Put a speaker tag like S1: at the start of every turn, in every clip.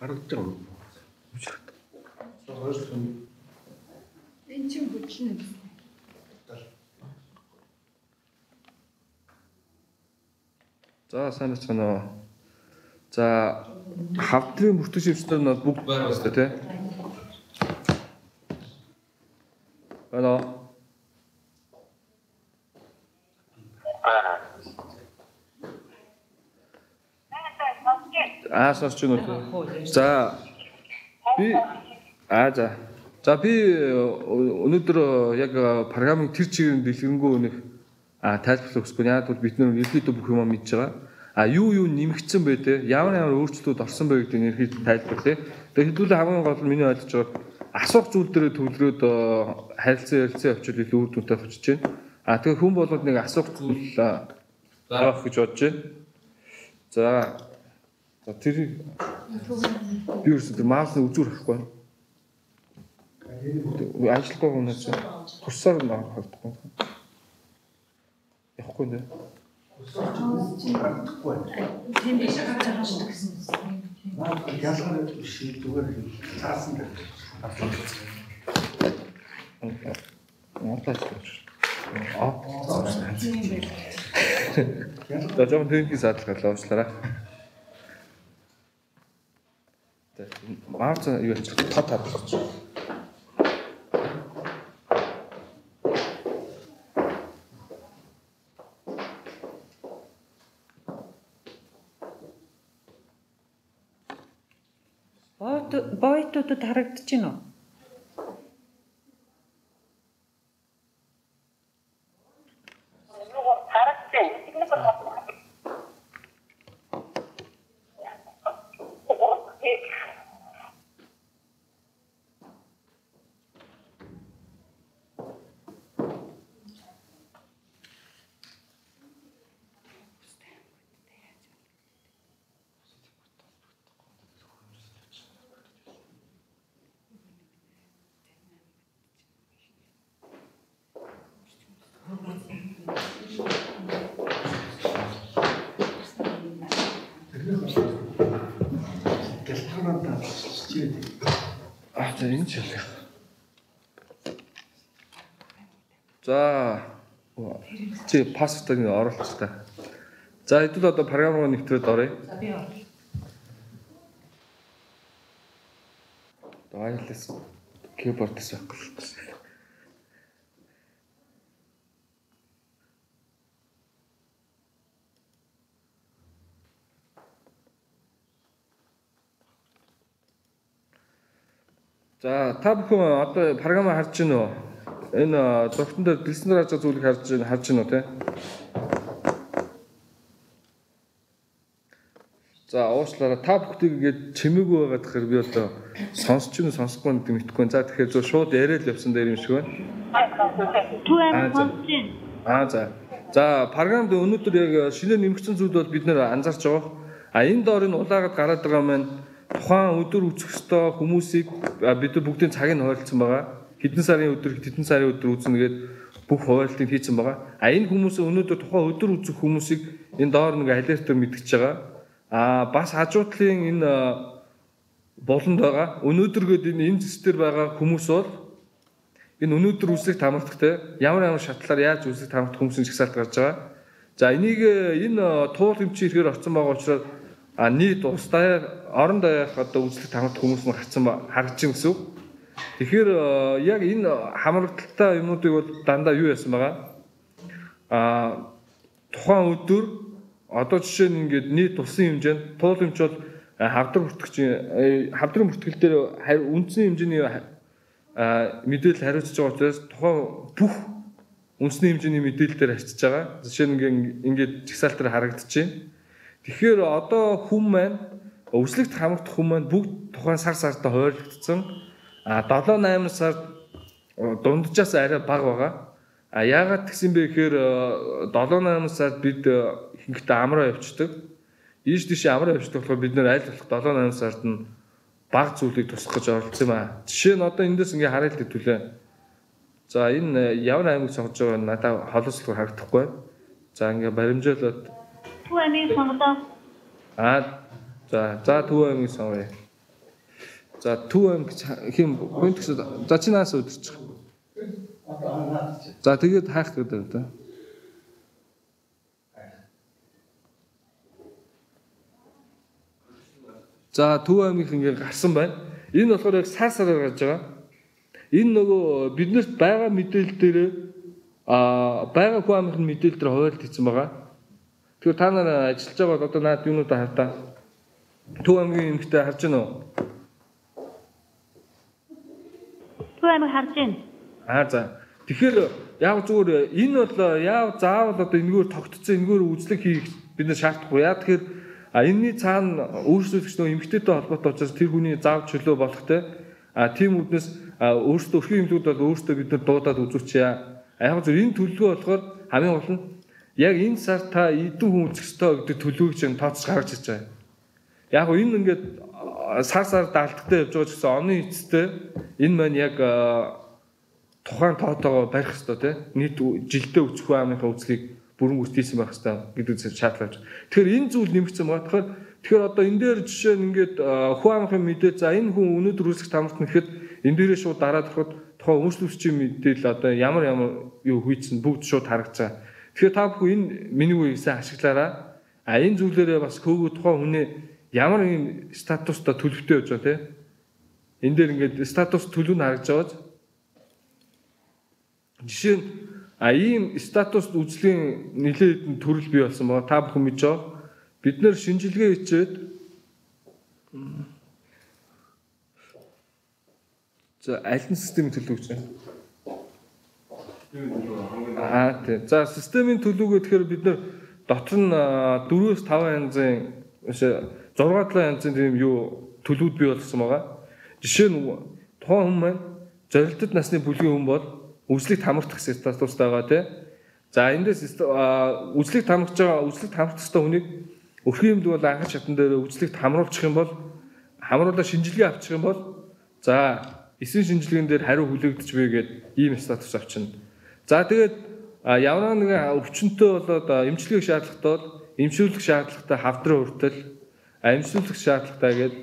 S1: Харагдаж байгаа юм.
S2: Энэ чинь бүтлэн.
S3: За сайн байна уу. За хавдрын бүртгэж шивчнэр нь бүгд байна шүү дээ тий. Байна. Сонсож байна уу? За би за би өнөөдөр яг програмын тэр чигээр дэлгэрэнгүй нэг тайлбарлах хүсэхгүй. Яг бол бид нэр ерөөдөө бүх юм мэдж байгаа. Юу нэмэгдсэн бэ те? Ямар өөрчлөлтүүд орсон бэ гэдэг нь ерөөдөө тайлбар те. Тэгээд хэдүүлээ хамгийн гол нь миний ойлгож байгаа асуух зүйл дээр төвлөрөөд харилцан явуучвал илүү үр дүнтэй болчихж байна. Тэгэхээр хүн болгоод нэг асуух зүйл авах гэж бодож байна. За тэр би өөрсдөө маусны үзүүр авахгүй. Ажиллахгүй хүнээс тусаар харагдахгүй. Явахгүй нэ.
S2: Тийм биш гарч байгаа шүү гэсэн.
S1: Ялгаатай биш зүгээр цаасан дээр.
S3: За жоо тэнхий саадлаа уучлаарай. Марц юу ч тат болчих.
S4: Бойтуудад харагдаж байна уу? За энэ ч ялах. За чи пассвортыг оруулах та. За хэдүүл одоо програм руу нэвтрээд оръё. За би оруулах.
S3: Wireless keyboard-с байхгүй. За та бүхэн одоо програмаа харж байна уу? Энэ зургатан дээр дэлсэн дээр харж зүйлийг харж байна уу те? За уучлаарай та бүхнийг ингэж чимээгүй байгаа тэгэхээр би одоо сонсч нь сонсохгүй нэг мэдэхгүй. За тэгэхээр зөв шууд яриад л явсан дээр юм шиг байна. За програмд өнөөдөр яг шинээр нэмэгдсэн зүйл бол бид нэр анзаарч байгаа. Энэ доор нь улаагаад гараад байгаа маань тухайн өдөр үзэх ёстой хүмүүсийг бид нар бүгдийн цагийг хуваалцсан байгаа. Хэдэн сарын өдөр үзнэ гээд бүх хуваалтыг хийсэн байгаа. Энэ хүмүүс өнөөдөр тухайн өдөр үзэх хүмүүсийг энэ доор нэг алертээр мэдгэж байгаа. Бас хажуудлын энэ болонд байгаа. Өнөөдргөөд энэ зэстэр байгаа хүмүүс бол энэ өнөөдөр үсэг тамардахтай ямар шатлаар яаж үсэг тамардах хүмүүсийн жагсаалт гарч байгаа. За энийг энэ туул хэмжээ ихээр орсон байгаа учраас нийт устдаа орон даяах одоо үзлэг тамардах хүмүүс нь гарцсан харагдаж байна гэсэн үг. Тэгэхээр яг энэ хамрагдaltaй юмнуудыг бол дандаа юу яасан байгаа? Тухайн өдөр одоо жишээ нь ингээд нийт улсын хэмжээнд туул хэмжээ бол хавдрын бүртгэл дээр үндсэн хэмжээний мэдээлэл хариуцж байгаа учраас тухайн бүх үндэсний хэмжээний мэдээлэл дээр арчиж байгаа. Жишээ нь ингээд жагсаалтаар харагдаж байна. Тэгэхээр одоо хүн маань өслөгт хамрагдах хүн маань бүгд тухайн сар сартаа хуваарлагдсан. 7-8 сард дунджаас арай бага байгаа. Яагаад гэсэн бэ гэхээр 7-8 сард бид хинхтээ амраа явчихдаг. Ийш тийш амраа явчихдаг болохоор бид нэр аль болох 7-8 сард нь бага зүйлийг тусах гэж оролцсон юм аа. Жишээ нь одоо эндээс ингээ харъя л хэвлээ. За энэ ямар аймаг сонгож байгаа надад холослог харагдахгүй. За ингээ баримжаалаад
S5: Төв аймгийг сонгодоо.
S3: За Төв аймгийг сонгоё. За Төв аймаг хэм point гэсэн. За чи наас өдөрч.
S1: Одоо анаад чи.
S3: За тэгээд хаах гэдэг одоо. За Төв аймаг ингээ гарсан байна. Энэ болохоор яг сар сараар гарч байгаа. Энэ нөгөө биднэрт байгаа мэдээлэл дээр байгаа хүн амын мэдээлэл дээр хуваалт хийсэн байгаа. Тэгэхээр та нар ажиллаж байгаа бол одоо наад юунуудаа хартаа. Төв аймгийн эмэгтэй харж байна уу?
S5: Төв аймаг харж байна.
S3: За. Тэгэхээр яг зүгээр энэ бол яав заавал одоо энэгээр тогтцсон энэгээр үзлэг хийх бид нар шаардахгүй. Яа тэгэхээр энэний цаана өөрчлөлтч нөгөө эмэгтэйтэй холбоотой учраас тэр хүний заав чөлөө болохтэй. Тийм үднэс өөрсдөө өрхийн эмнэлгүүд бол өөрсдөө бид нар дуудаад үзүүлчихье. Яг зөв энэ төлөвлөгөө болохоор хамгийн гол нь яг энэ сар та эдэн хүн үзэх ёстой гэдэг төлөвийг чинь тооцож гаргаж ирж байгаа. Яг энэ ингээд сар даалттай явж байгаа ч гэсэн оны эцэстээ энэ маань яг тухайн тоотоогоо барих ёстой тийм нийт жилдээ үзэх хүн амынхаа үзлийг бүрэн гүйцэтгийсэн байх ёстой гэдэг шаардлага авч. Тэгэхээр энэ зүйл нэмэгдсэн байгаа. Тэгэхээр одоо энэ дээр жишээ нь ингээд хүн амынхаа мэдээ за энэ хүн өнөөдөр үүсэх тамарт нэхэд энэ дээрээ шууд дараад ороход тухайн өмчлөгчийн мэдээлэл одоо ямар юу хийсэн бүгд шууд харагдаж байгаа. Тэгэхээр та бүхэн энэ миний үеийг ашиглаараа энэ зүйлээрээ бас хөөгөө тухайн хүний ямар юм статустай төлөвтэй байж байгаа тийм. Энэ дээр ингээд статус төлөв нь харагдаж байгаа. Жишээ нь ийм статус үзлийн нэлээд төрөл бий болсон байгаа. Та бүхэн мэдж байгаа. Бид нэр шинжилгээ хийчээд за аль нь системийн төлөв гэж байна? Тийм. За системийн төлөвгөө тэгэхээр бид нар дотор нь 4-5 янзын 6-7 янзын тийм юу төлөвүүд бий болсон байгаа. Жишээ нь тухайн хүн маань зорилттой насны бүлгийн хүн бол үзлэгт хамрагдах статустай байгаа тийм. За эндээс үзлэгт хамрагдж байгаа үзлэгт хамрагдах ёстой хүнийг өрхийн эмнэлэг бол анхан шатан дээр үзлэгт хамруулчих юм бол хамруулаад шинжилгээ авчих юм бол за эсрэг шинжилгээнд дээр хариу хүлээгдэж буй гэдэг ийм статус авчина. За тэгээд ямар нэгэн өвчнөд болоод эмчилгээх шаардлагатай бол эмчилүүлэх шаардлагатай хавдрын хүртэл эмчилүүлэх шаардлагатай гэдэг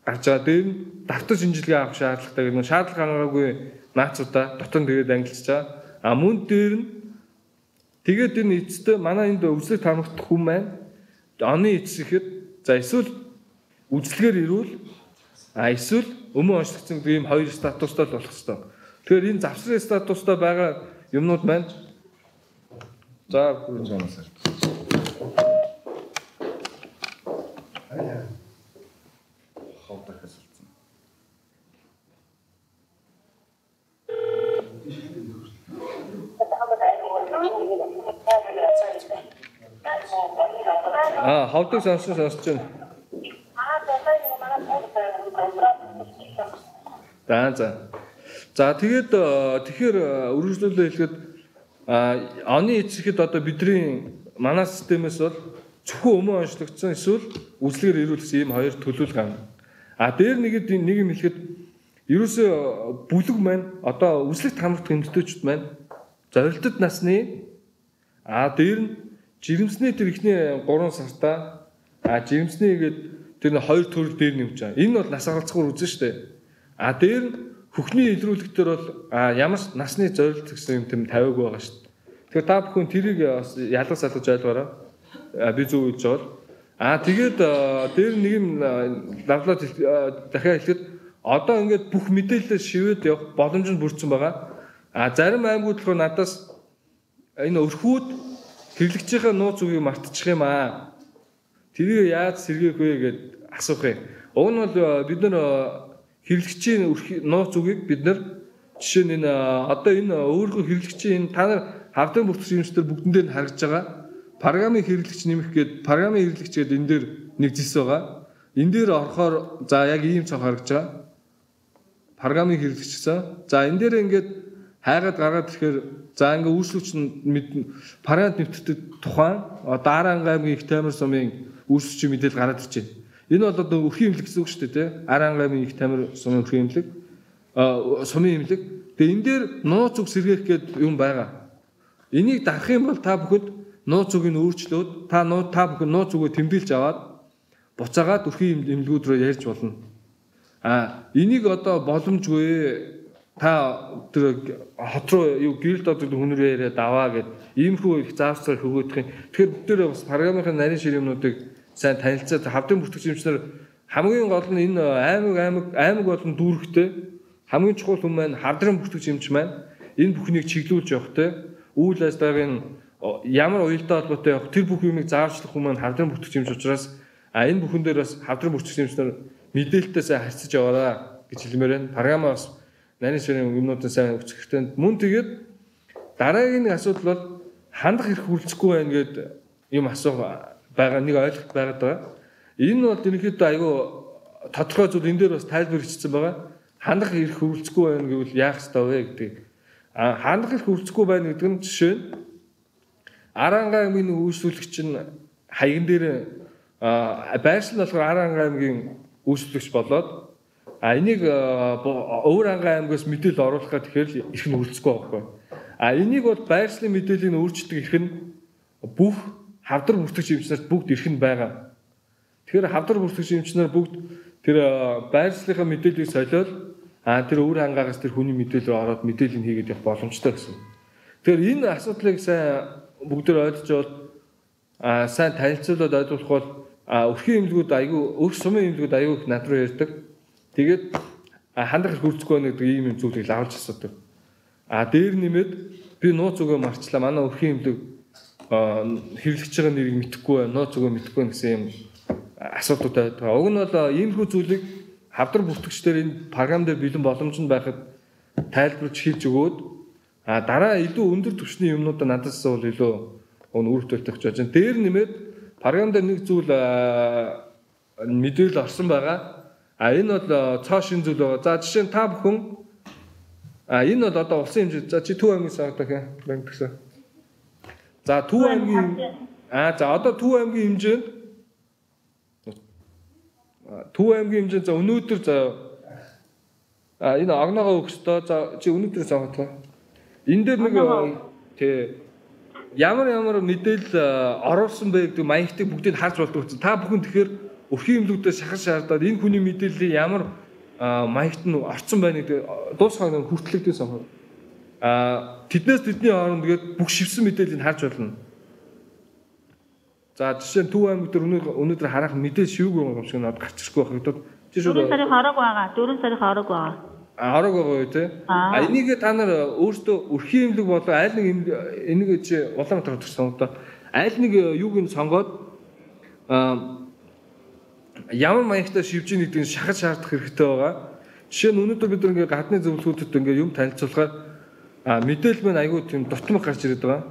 S3: гарч байгаа. Дээр нь давтар шинжилгээ авах шаардлагатай гэдэг нь шаардлага хангаагүй наацуудаа дотор нь тэгээд ангилж байгаа. Мөн дээр нь тэгээд энэ эцэстээ манай энд үзлэг тамрагдах хүн маань оны эцэс ихэд за эсвэл үзлэгээр ирүүл эсвэл өмнө онцлогдсон ийм хоёр статустай болох ёстой. Тэгэхээр энэ завсрын статустай байгаа юмнууд маань за хурцгаанаас хавтахаас болсон. Хавдаг сонсож байна. За тэгээд тэгэхээр үргэлжлүүлээ хэлэхэд оны эцэхэд одоо бидний манай системээс бол зөвхөн өмнө онцлогдсон эсвэл үзлэгээр ирүүлсэн ийм хоёр төлөвлөлт гарна. Дээр нэг юм хэлэхэд ерөөсөө бүлэг маань одоо үзлэгт хамрагдах эмэгтэйчүүд маань зорилттой насны дээр нь жирэмсний тэр ихний 3 сартаа жирэмсний гээд тэр хоёр төрөл дээр нэмж байгаа. Энэ бол нас агалцгаар үзэн штэ. Дээр нь хөхний илрүүлэх төр бол ямар насны зорилт гэсэн юм тэм тавиаг байгаа штэ. Тэгэхээр та бүхэн тэрийг бас ялгаж салгаж ойлгоорой. Би зөв хэлж байгаа. Тэгээд дээр нэг юм давлаад дахиад хэлэхэд одоо ингээд бүх мэдээлэлээ шивээд явах боломж нь бүрдсэн байгаа. Зарим аймагуд болохоор надаас энэ өрхүүд хэрэглэгчийнхээ нууц үгийг мартчих юм аа. Тэрийг яаж сэргээх вэ гэд асуух юм. Уг нь бол бид нар хэрэглэгчийн нууц үгийг бид нар жишээ нь энэ одоо энэ өөрийнхөө хэрэглэгчийн та нар хавдрын бүртгэж юмчдэр бүгдэн дээр нь харагдж байгаа. Програмын хэрэглэгч нэмэх гээд програмын хэрэглэгч гээд энэ дээр нэг зис байгаа. Энэ дээр орохоор за яг ийм цог харагдж байгаа. Програмын хэрэглэгч гэсэн. За энэ дээр ингээд хайгаад гаргаад ирэхээр за ингээ үйлчлэгч нь парент нэвтдэг тухайн Даран аймгийн их тамир сумын үйлчлэгчийн мэдээлэл гараад ирж байна. Энэ бол одоо өрхийн эмнэлэг гэсэн үг шүү дээ, тий? Даран аймгийн их тамир сумын өрхийн эмнэлэг, сумын эмнэлэг. Тэгээ энэ дээр нууц үг сэргээх гэдэг юм байгаа. Энийг дарах юм бол та бүхэнд нууц үгийг өөрчлөөд та бүхэн нууц үгээ тэмдэглэж аваад буцаагаад өрхийн эмнэлгүүд рүү ярьж болно. Энийг одоо боломжгүй та тэр хот руу юу гэрэлд одоо хүнрээ яриад аваа гэд иймэрхүү их заавцаар хөгөөдөх юм. Тэгэхээр бид нэр бас програмын нарийн шир юмнуудыг сайн танилцаад хавдрын бүртгэгчнэр хамгийн гол нь энэ аймаг болон дүүрэгтэй хамгийн чухал хүн маань хавдрын бүртгэгч маань энэ бүхнийг чиглүүлж явах те үйл ажиллагааг ямар уялдаа холбоотой явах тэр бүх юмыг заавчлах хүн маань хавдрын бүртгэгч учраас энэ бүхэн дээр бас хавдрын бүртгэгчнэр мэдээлэлтэй сайн харьцаж яваараа гэж хэлмээр байна. Програмаа бас нарийн ширийн юмнуудын сайн өгчих хэрэгтэй. Мөн тэгээд дараагийн нэг асуудал бол хандах хэрэг хүрлцэхгүй байна гэд юм асуух байгаа нэг ойлголт байгаад байгаа. Энэ бол ерөнхийдөө айгүй тодорхой зүйл энэ дээр бас тайлбар хийсэн байгаа. Хандах хэрэг хүрлцэхгүй байна гэвэл яах ёстой вэ гэдэг. Хандах хэрэг хүрлцэхгүй байна гэдэг нь жишээ нь Аранга аймгийн үйлчлүүлэгч нь хаягн дээр байршил нь болохоор Аранга аймгийн үйлчлүүлэгч болоод энийг өөр ангаа аймгаас мэдээлэл оруулах гэхээр их нь хүрлцэхгүй байхгүй. Энийг бол байршлын мэдээллийг өөрчилдөг их нь бүх хавдар бүртгэгч эмчнэрт бүгд ирэх нь байгаа. Тэгэхээр хавдар бүртгэгч эмчнэр бүгд тэр байршлынхаа мэдээллийг солиод тэр өөр ангаагаас тэр хүний мэдээлэл ороод мэдээлэл хийгээд явах боломжтой гэсэн. Тэгэхээр энэ асуудлыг сайн бүгдээр ойлгож бол сайн танилцуулаад ойлгох бол өрхийн эмнэлгүүд айгүй өх сумын эмнэлгүүд айгүй их над руу ярьдаг. Тэгээд хандах хэрэг хүрлцэхгүй байна гэдэг ийм юм зүйлийг авч асуудаг. Дээр нэмээд би нууц өгөө марчлаа. Манай өрхийн эмнэлэг хэрэглэж байгаа нэрийг мэдэхгүй байна. Нууц өгөө мэдэхгүй гэсэн юм асуудал байдаг. Уг нь бол иймэрхүү зүйлийг хавдар бүртгэгчдэр энэ програм дээр бэлэн боломж нь байхад тайлбарж хэлж өгөөд дараа илүү өндөр түвшний юмнуудаа надаас бол илүү үр төлөвтэй гэж байна. Дээр нэмээд програм дээр нэг зүйл мэдээлэл орсон байгаа. Энэ бол цоо шин зүйл байгаа. За жишээ нь та бүхэн энэ бол одоо улсын хэмжээ. За чи Төв аймгийн саадах юм гэсэн. За Төв аймгийн за одоо Төв аймгийн хэмжээнд за өнөөдөр за энэ огноогоо өгсдөө за чи өнөөдөр цаагатлаа. Энэ дээр нэг тий ямар мэдээлэл оруулсан бэ гэдэг маягтыг бүгдийг харж болдог. Та бүхэн тэгэхээр өрхийн эмнэлгүүдээс шахаж шаардаад энэ хүний мэдээллийг ямар маягт нь орцсон байна гэдэг дуусгай нэг хүртлэгдсэн санаа. Тэднээс тэдний хооронд тэгээд бүх шивсэн мэдээллийг харж болно. За жишээ нь Төв аймаг дээр өнөөдөр харах мэдээлэл шивгүй юм шиг надад гарч ирэхгүй байх. Чи шүү
S5: 4 сарын хорог байгаа. 4 сарын хорог байгаа.
S3: Хорог байгаа юу те? Энийг та нар өөрсдөө өрхийн эмнэлэг болоо айл нэг энийг чи Улаанбаатар хотсон одоо айл нэг юуг нь сонгоод ямар маягтаа шивж ийн гэдгийг шахаж шаардах хэрэгтэй байгаа. Жишээ нь өнөөдөр бид ингээ гадны зөвлөгөөдөд ингээ юм танилцуулахаар мэдээлэл маань айгүй тийм дутмаг гарч ирээд байгаа.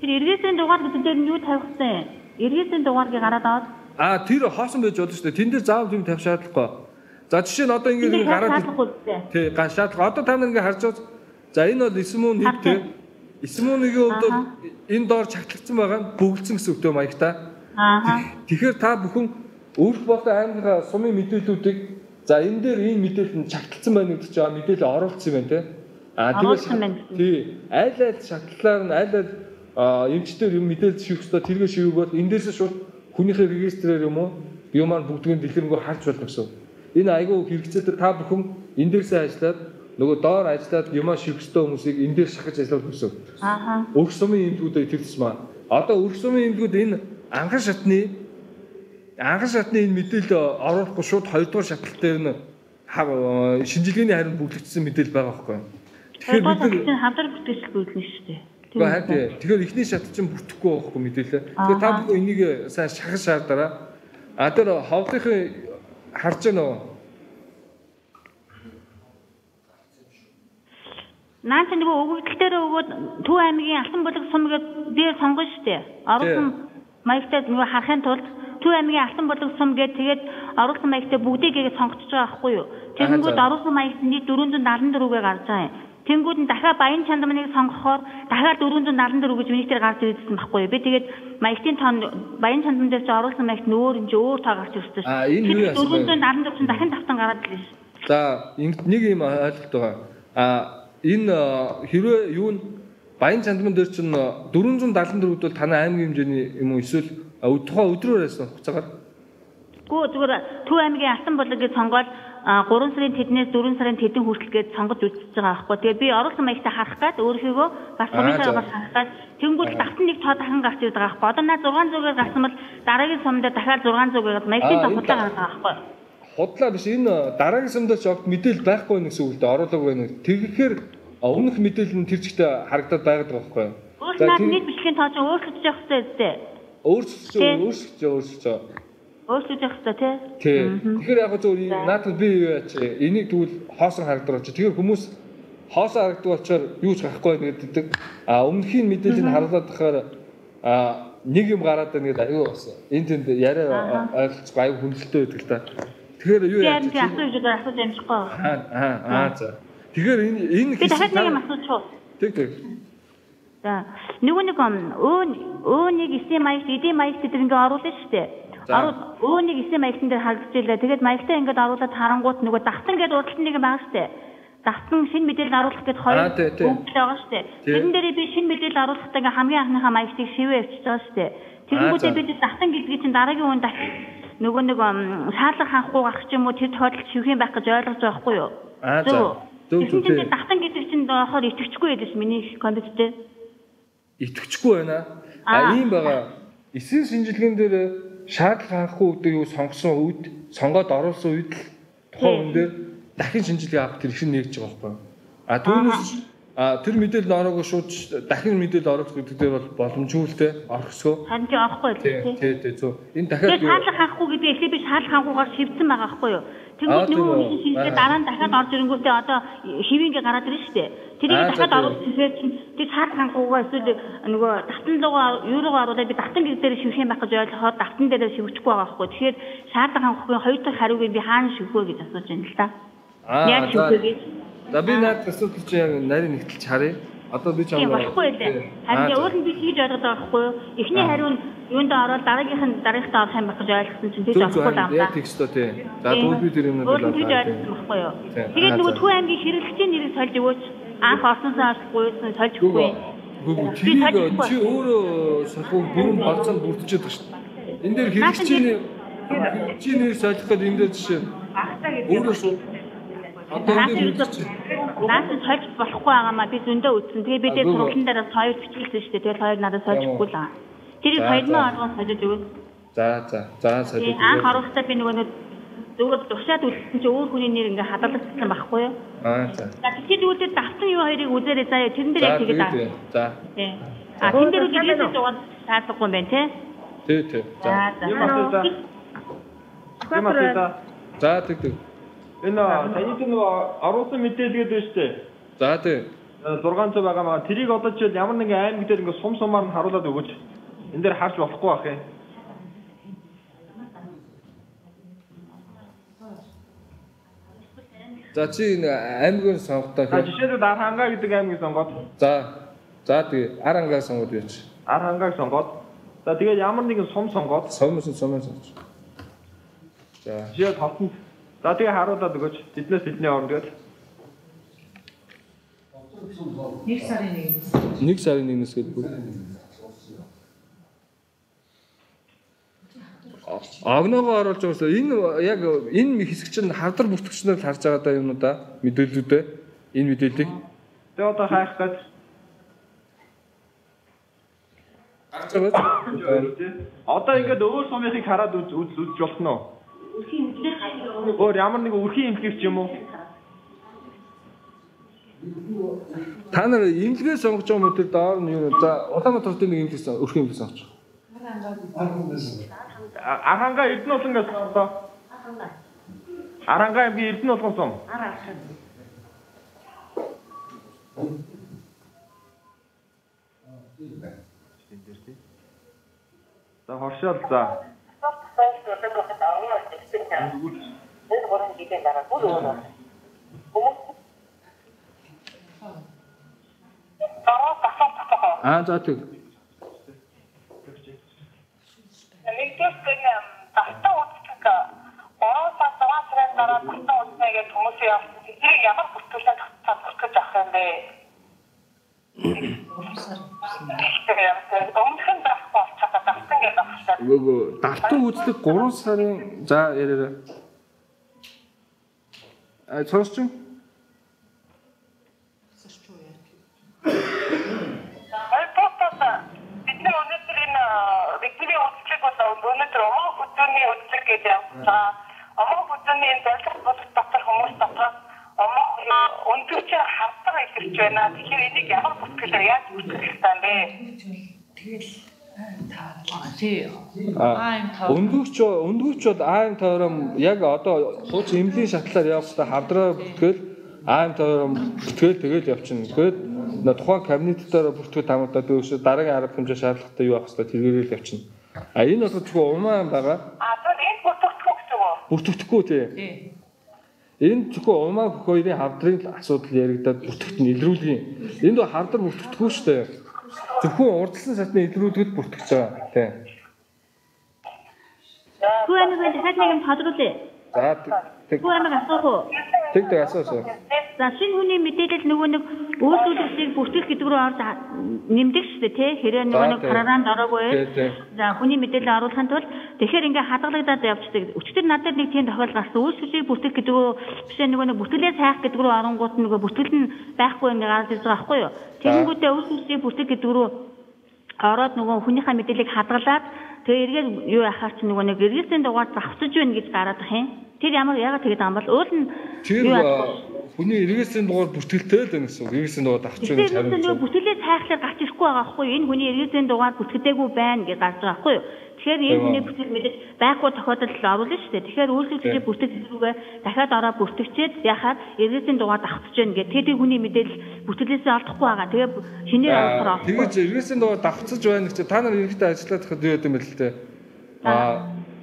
S5: Тэр эргээсийн дугаар гэдэг дээр нь юу тавьчихсан? Эргээсийн дугаарыг гараад аваад
S3: тэр хоосон байж болно шүү дээ. Тэн дээр заавал юм тавих шаардлагагүй. За жишээ нь одоо ингээ гараад тий ган шаардлага. Одоо та нар ингээ харж байгаа. За энэ бол эсмүүн нэг тий. Эсмүүнийгийн хувьд бол энэ доор чагтлагдсан байгаа нь бөглөсөн гэсэн үгтэй маягтаа. Тэгэхээр та бүхэн өөрх болон аймгийн сумын мэдээллүүдийг за энэ дээр ийм мэдээлэл нь чагтлсан байна гэдэг чинь мэдээлэл оруулсан юм байна тий. Тэгээд тий айл шатлалаар нь айл эмчтэр юм мэдээлэл шивэх ёстой тэргээ шивээгэл энэ дээрээс шууд хүнийхээ регистрээр юм уу юм маань бүгдгийн дэлгэрэнгүй харж болно гэсэн. Энэ айгүй хэрэгцээтэй та бүхэн энэ дээрсээ ажиллаад нөгөө доор ажиллаад юмаа шивэх ёстой хүмүүсийг энэ дээр шахаж ажиллах гэсэн. Өрх сумын эмнэлгүүдээ итгэвчсэн маа. Одоо өрх сумын эмнэлгүүд энэ анхан шатны энэ мэдээлэл оруулахгүй шууд 2 дугаар шатлал дээр нь шинжилгээний хариунд бүглэгдсэн мэдээлэл байгаа байхгүй. Тэгэхээр бид
S5: хавдар бүртгэгчл үйлнэ шүү дээ.
S3: Тэгэхээр эхний шат чинь бүртгэхгүй байхгүй мэдээлэл. Тэгэхээр та бүхэн энийг сайн шахаж шаардаараа. Тэр ховдынхын харж байна уу?
S5: Наач нөгөө өгөгдөл дээр өгөөд Төв аймгийн алтан булаг сум гэдэг дээр сонгоно шүү дээ. Оруулсан маягтаа нөгөө харахын тулд Төв аймгийн алтан булаг сум гэдэг тэгээд оруулсан маягтаа бүгдийг сонгочихж байгаа байхгүй юу? Тэгэнгүүт оруулсан маягтны 474-гээ гарч байгаа юм. Тэнгүүд нь дахиад Баян Чандманыг сонгохоор дахиад 474 гэж миний дээр гарч ирсэн байхгүй юу? Би тэгээд маягтын тоон Баян Чандман дээр ч оруулсан маягт нөөр энэ өөр тоо гарч ирсэн шүү.
S3: Энэ юу яасан?
S5: 474 чинь дахин тавтан гараад ирлээ шүү.
S3: За нэг юм ойлголт байгаа. Энэ хэрвээ юу н Баян Чандман дээр чинь 474-д бол танай аймгийн хэмжээний юм уу эсвэл тухайн өдрөөр байсан хугацаагаар
S5: Гүү зүгээр Төв аймгийн Алтан булаг гэж сонгоод 3 сарын тэднээс 4 сарын тэдэн хүртэл гээд сонгож үзэж байгаа байхгүй. Тэгээд би оруулсан маягтай харах гад өөрийнхөө бас комиссараар харах гад тэнгуүл давтан нэг цоо дахин гарч ирдэг байгаа байхгүй. Одоо наа 600-аар гарсан бол дараагийн сумдаа дахиад 600 гээд маягтын цоо худлаа гаргах байхгүй.
S3: Худлаа биш энэ дараагийн сумдаа ч огт мэдээлэл байхгүй гэсэн үг л дээ оруулаагүй байна. Тэгэхээр өмнөх мэдээлэл нь тэр чигтээ харагдаад байгаад байгаа байхгүй.
S5: Наад нийт бичлэгийн тоо чинь өөрчлөгдөж явах хэрэгтэй үстэй. Өөрчлөж явах хэрэгтэй тий.
S3: Тэгэхээр яг зөв наадад би юу яач энийг тэгвэл хоосон харагддаг болчих. Тэгэхээр хүмүүс хоосон харагддаг болчоор юу ч гарахгүй байна гэдэг. Өмнөхийн мэдээллийг харуулад байхаар нэг юм гараад байна гэдэг аюу бас. Энд тэнд яриа ойлголцохгүй аюу хүндлэлтэй байдаг л та. Тэгэхээр юу яач
S5: чи асууж амжихгүй.
S3: За. Тэгэхээр энэ
S5: би дахиад нэг юм асуучих.
S3: Тэг.
S5: За. Нөгөө нэг өөнийг эсийн маягт эдийн маягт гэдэг ингээ оруулна шүү дээ. Өөнийг эсийн маягтан дээр харагдаж илээ. Тэгээд маягтаа ингээд оруулаад харангуут нөгөө давтан гэдэг уралт нэг байгаа шүү дээ. Давтан шинэ мэдээлэл оруулах гэдэг хоёр бүгд байгаа шүү дээ. Тэрэн дээр би шинэ мэдээлэл оруулахдаа ингээ хамгийн анхныхаа маягтыг шивээ авчиж байгаа шүү дээ. Тэгэнгүүтээ бид давтан гэдгийг чинь дараагийн үеийн дахин нөгөө нэг шаарлах ханхгүй гарах ч юм уу тэр тохиолдолд шивэх юм байх гэж ойлгож байгаа хгүй юу? Зөв. Давтан гэдэг чинь болохоор итгэвчгүй байдсан миний компьютертэй.
S3: Итгэвчгүй байна. Ийм байгаа. Эсийн шинжилгээнд дээр шаардлага ханхгүй гэдэг юу сонгосон үед сонгоод оруулсан үед л тухайн хүн дээр дахин шинжилгээ авах тэр их нэгж байгаа байхгүй. Түүнээс тэр мэдээлэл ороогүй шууд дахин мэдээлэл оруулах гэдэг дээр бол боломжгүй л те орохсоо.
S5: Харин чи орохгүй тийм.
S3: Тий зөв. Энэ дахиад
S5: шаардлага ханхгүй гэдэг эхлээ би шаардлага хангуугаар шивсэн байгаа байхгүй юу? Тэнгүүд нөгөө хүн шинжилгээ дараа нь дахиад орж ирэнгүүтээ одоо шивингээ гараад ирнэ шүү дээ. Тэрийг дахиад оруулах гэхээр тэр шаардлага хангуугаа эсвэл нөгөө давтан руугаа юуруугаа оруулаад би давтан гэдэг дээр шивэх юм байх гэж ойлгохоор давтан дээр шивчихгүй байгаа байхгүй. Тэгэхээр шаардлага хангахын хоёр дахь хариуг би хаана шивэх вэ гэж асууж байна л да. Яг шивэх гэж.
S3: За би наад асуудал чи яг нарийн нэгтэлж харъя. Одоо би чамд
S5: болохгүй лээ. Харин өөр нь би хийж ороод байгаа байхгүй юу? Эхний хариу нь юунд ороод дараагийнхаа орох юм байх гэж ойлгосон чинь тийж болохгүй юм да.
S3: Яг тэгстэй тий. За тэгвэл би тэр юмнууд
S5: бол хийж ойлгосон байхгүй юу? Тэгээд нөгөө Төв аймгийн хэрэглэгчийн нэрийг сольж өгөөч. Анх орсонсоо гуйсан сольж өгөхгүй.
S3: Чи өөрөө санхүү бүрэн болцоонд бүрдчихэд байгаа шүү дээ. Энэ дээр хэрэглэгчийн нэр солих гэдэг энэ дээр жишээ. Өөрөө шүү.
S5: Наад сольж болохгүй байгаамаа би зөндөө үтсэн. Тэгээ би дээр сургалтын дээр хоёр бичүүлсэн шүү дээ. Тэгээд хоёр надад сольж өгөхгүй л байгаа. Тэрийг 2000 оргон сольж өгөөд.
S3: За сольж өгөө.
S5: Анх оруулахдаа би нөгөө зүгээр тушаад үлдсэн чи өөр хүний нэр ингээ хадгалагдсан байхгүй юу?
S3: За.
S5: Тэгэхээр үүдэд давтан юу хоёрыг үзээрэй заяа. Тэрэн дээр яг тэгээд аа.
S3: За.
S5: Тий. Тэн дээр үгээд зугаад таалахгүй юм байна тий.
S3: Тий. За тэг.
S4: Энэ таны нөгөө оруулсан мэдээлэл гэдэг шүү дээ.
S3: За тий.
S4: 600 байгаамаа тэрийг одоо ч ямар нэгэн аймаг дээр ингээ сумаар нь харуулад өгөөч. Энд дээр харж болохгүй бах юм.
S3: За чи аймгийн сонгохдоо
S4: жишээлбэл Архангаа гэдэг аймгийг сонгоод.
S3: За тэгээ Арангаа сонгоод яач.
S4: Архангааг сонгоод. За тэгээд ямар нэгэн сум сонгоод.
S3: Сумаас сонгож. За.
S4: Жишээ хотод. За тэгээ харуулад өгөөч. Биднээс бидний орно гэдэг.
S3: 1 сарын 1-ээс гэдэг. Агногоо оруулж байгаасаа энэ яг энэ хэсэг чинь хавдар бүртгэгчнээр харж байгаа даа юм уу да мэдээллүүдээ энэ мэдээллийг
S4: тэгээ одоо хайх гэж
S3: харж байгаа.
S4: Одоо ингээд өөр сумыг хараад үзэж болно уу? Өөр ямар нэг үрхийн имлэгч юм уу?
S3: Та нар имлэгээ сонгож байгаа мөдөр доор нь юу за Улаанбаатарын нэг имлэг өрхийн имлэг сонгож байгаа.
S4: Архангаа Эрдэнэ улангаас сонгоо. Архангаа аймгийн Эрдэнэ улган сум. За хоршоол за.
S3: За тэг.
S6: Нэгдүгээр тастаа үздэг 3 сар 6 сарын дараа тастаа үзснэгээ хүмүүсийн явсан. Тэр ямар бүртгэлээ татгах гэж авах юм бэ? Өмнөхөн байхгүй болчиход тастан гэж авах.
S3: Алтан үзлэг 3 сарын за яриараа. Сонсч юм?
S6: Бидний өнөөдөр энэ бидний үзлэг бол өнөөдөр омоо хөдөөний үзлэг гэж явсан. Омоо хөдөөний энэ зорилго бодох дотор хүмүүс дотор омоо өндөрчээр хавтар илэрч байна. Тэгэхээр энийг ямар бүртгэлээр яаж бүртгэх хэрэгтэй юм бэ?
S2: Тэгэл
S3: Өндгөгчүүд АМ тойрон яг одоо хууч эмнэлгийн шатлаар явах хэрэгтэй хавдраа бүртгэл АМ тойрон бүртгэл тэгэл явчихна. Тэгэхэд тухайн кабинетээр бүртгэл хамгаалаад дөөсөө дараагийн арга хэмжээ шаардлагатай юу авах хэрэгтэй тэргээрэл явчихна. Энэ бол зөвхөн умаан байгаа.
S6: Тэгэхээр энэ бүртгэхгүй гэсэн үү?
S3: Бүртгэхгүй тий. Энэ зөвхөн умаан хөх хоёрын хавдрын асуудал яригадаад бүртгэгдэн илрүүлгийн. Энд бол хавдар бүртгэхгүй шүү дээ. Зөвхөн урдсан сатны илрүүлгэд бүртгэж байгаа тий.
S5: Түүнийг дахиад нэг юм тодруулъя.
S3: За
S5: Түүнийг асуух уу?
S3: тэг асуусаа.
S5: За шинэ хүний мэдээлэл нөгөө нэг үйлдвэрлэлийг бүртгэх гэдэг рүү орж нэмдэг шүү дээ тий. Хэрэг нөгөө нэг програмд ороогүй. За хүний мэдээлэл оруулахын тулд тэгэхээр ингээ хадгалагдаад явчихдаг. Өчтөр надад нэг тийм тохиолдол гарсан. Үйлдвэрлэлийг бүртгэх гэдэг рүү бишээ нөгөө нэг бүртгэлээ сайх гэдэг рүү оронгууд нөгөө бүртгэл нь байхгүй ингээ гарч ирж байгаа байхгүй юу? Тэгэнгүүтээ үйлдвэрлэлийг бүртгэх гэдэг рүү ороод нөгөө хүнийхээ мэдээллийг хадгалаад тэгээ эргээд юу яхаар ч нөгөө нэг регистрийн дугаар завцаж байна гэж гараад ах юм. Тэр ямар яагаад тэгээд байгаа юм бол уул нь
S3: тэр хүний регистрийн дугаар бүртгэлтэй л байна гэсэн үг. Регистрийн дугаар авч байгаа гэж
S5: хариулж. Тэр бүртгэлээ цайхлаар гарч ирэхгүй байгаа байхгүй юу? Энэ хүний регистрийн дугаар бүртгэдэггүй байна гэж гарч байгаа байхгүй юу? Тэгэхээр энэ хүний бүтгэл мэдээж байхгүй тохиолдолд оруулна шүү дээ. Тэгэхээр үйлчлүүлэгчийн бүртгэл рүүгээ дахиад ороо бүртгэжчээд яхаад регистрийн дугаар авчиж байна гэдэг. Тэр хүний мэдээлэл бүртгэлээсээ олдохгүй байгаа. Тэгээ шинээр олохоор.
S3: Тэгэж регистрийн дугаар давцаж байна гэж та нар ерөнхийдөө ажиллаад байхад юу яд юм бэ л дээ.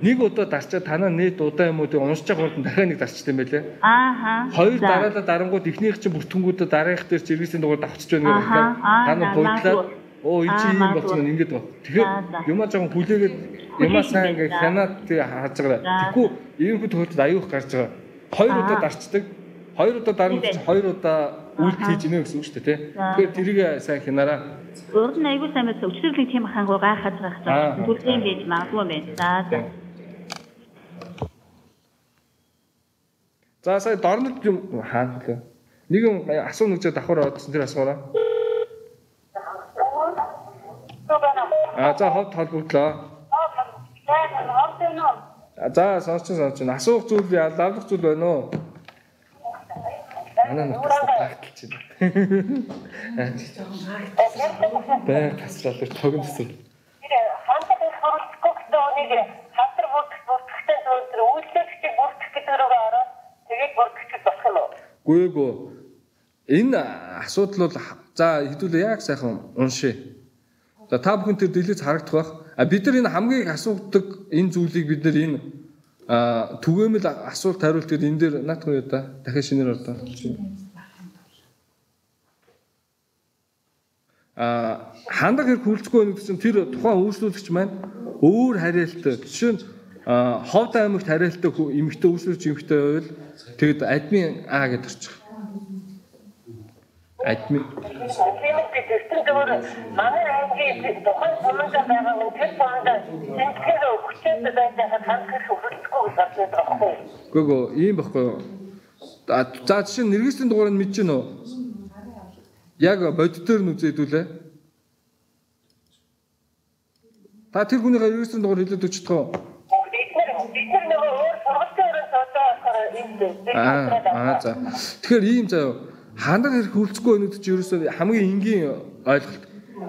S3: Нэг удаа дарчаад танаа нийт удаа юм уу тэг уншиж байгаа бол дахиад нэг дарчтай юм байлээ. Хоёр дараалал дарангууд ихнийх чинь бүртгэнгүүдээ дараагийнх дээр чи регистрийн дугаар давчиж байна гэдэг нь. Та нар буудлаад оо энэ чинь юм болсон ингэж байна. Тэгэхээр юмаа жоохон хүлээгээд юмаа сайн ингээ хянаад тий хааж байгаа. Тэгэхгүй иймэрхүү тохиолдолд аюух гарч байгаа. Хоёр удаа дарчдаг. Хоёр удаа дарна гэж хоёр удаа үйлдэл хийж ийнэ гэсэн үг шүү дээ тий. Тэгэхээр тэрийг сайн хянаараа.
S5: Урд нь аюул сайн байсан. Өчтөрлийн тийм хангуу гайхаж байгаа хэрэг. Түлхэн байж магадгүй байна.
S3: За сая дорнод юм хаана лээ. Нэг юм асууна гэж давхар орсон тэр асуураа. За хот холбогдлоо. За сонсч. Асуух зүйл лавлах зүйл байна уу? Анаа нутгаас тагталж байна. Бай таслал тогнсон.
S6: Тэр хандах хөрөлдөхгүй гэдэг хатар бүртгэхтэй зүйл үйлчлэгчийг бүртгэх гэдэг рүү ороод тэгээд бүртгэж болох юм уу?
S3: Гүйгөө. Энэ асуудал бол за хэдүүлээ яг сайхан уншъя. За та бүхэн тэр дэлгэц харагдах байх. Бид нар энэ хамгийн их асуудаг энэ зүйлийг бид нар энэ түгээмэл асуулт хариулт гэдэг энэ дээр наадах уу да дахиад шинээр ордоо. Хандах хэрэг хүлцгүй байх гэсэн тэр тухайн үйлчлүүлэгч маань өөр хариалттай. Жишээ нь Ховд аймагт хариалттай эмэгтэй үйлчлүүлэгч эмэгтэй байвал тэгэд админ А гэж орчих. Админ.
S6: Манай аймгийн тухайн командаа байгаа нь тэр командаа тэнцгээр өгчөөд байдаг хандах хөрөлдөхгүй гэж байна.
S3: Гүгөө ийм байхгүй. За жишээ нь нэргэслийн дугаарыг мэдэж гэнэ үү? Яг бодит дээр нь үзээдүүлээ. Та тэр хүнийхээ нэргэслийн дугаар хэлээд өчтөх үү?
S6: Бид нар нөгөө өөр сургалтын өрөөс одоо
S3: за. Тэгэхээр ийм заяа хандах хэрэг хүлцэхгүй өнөд чи ерөөсөө хамгийн энгийн ойлголт.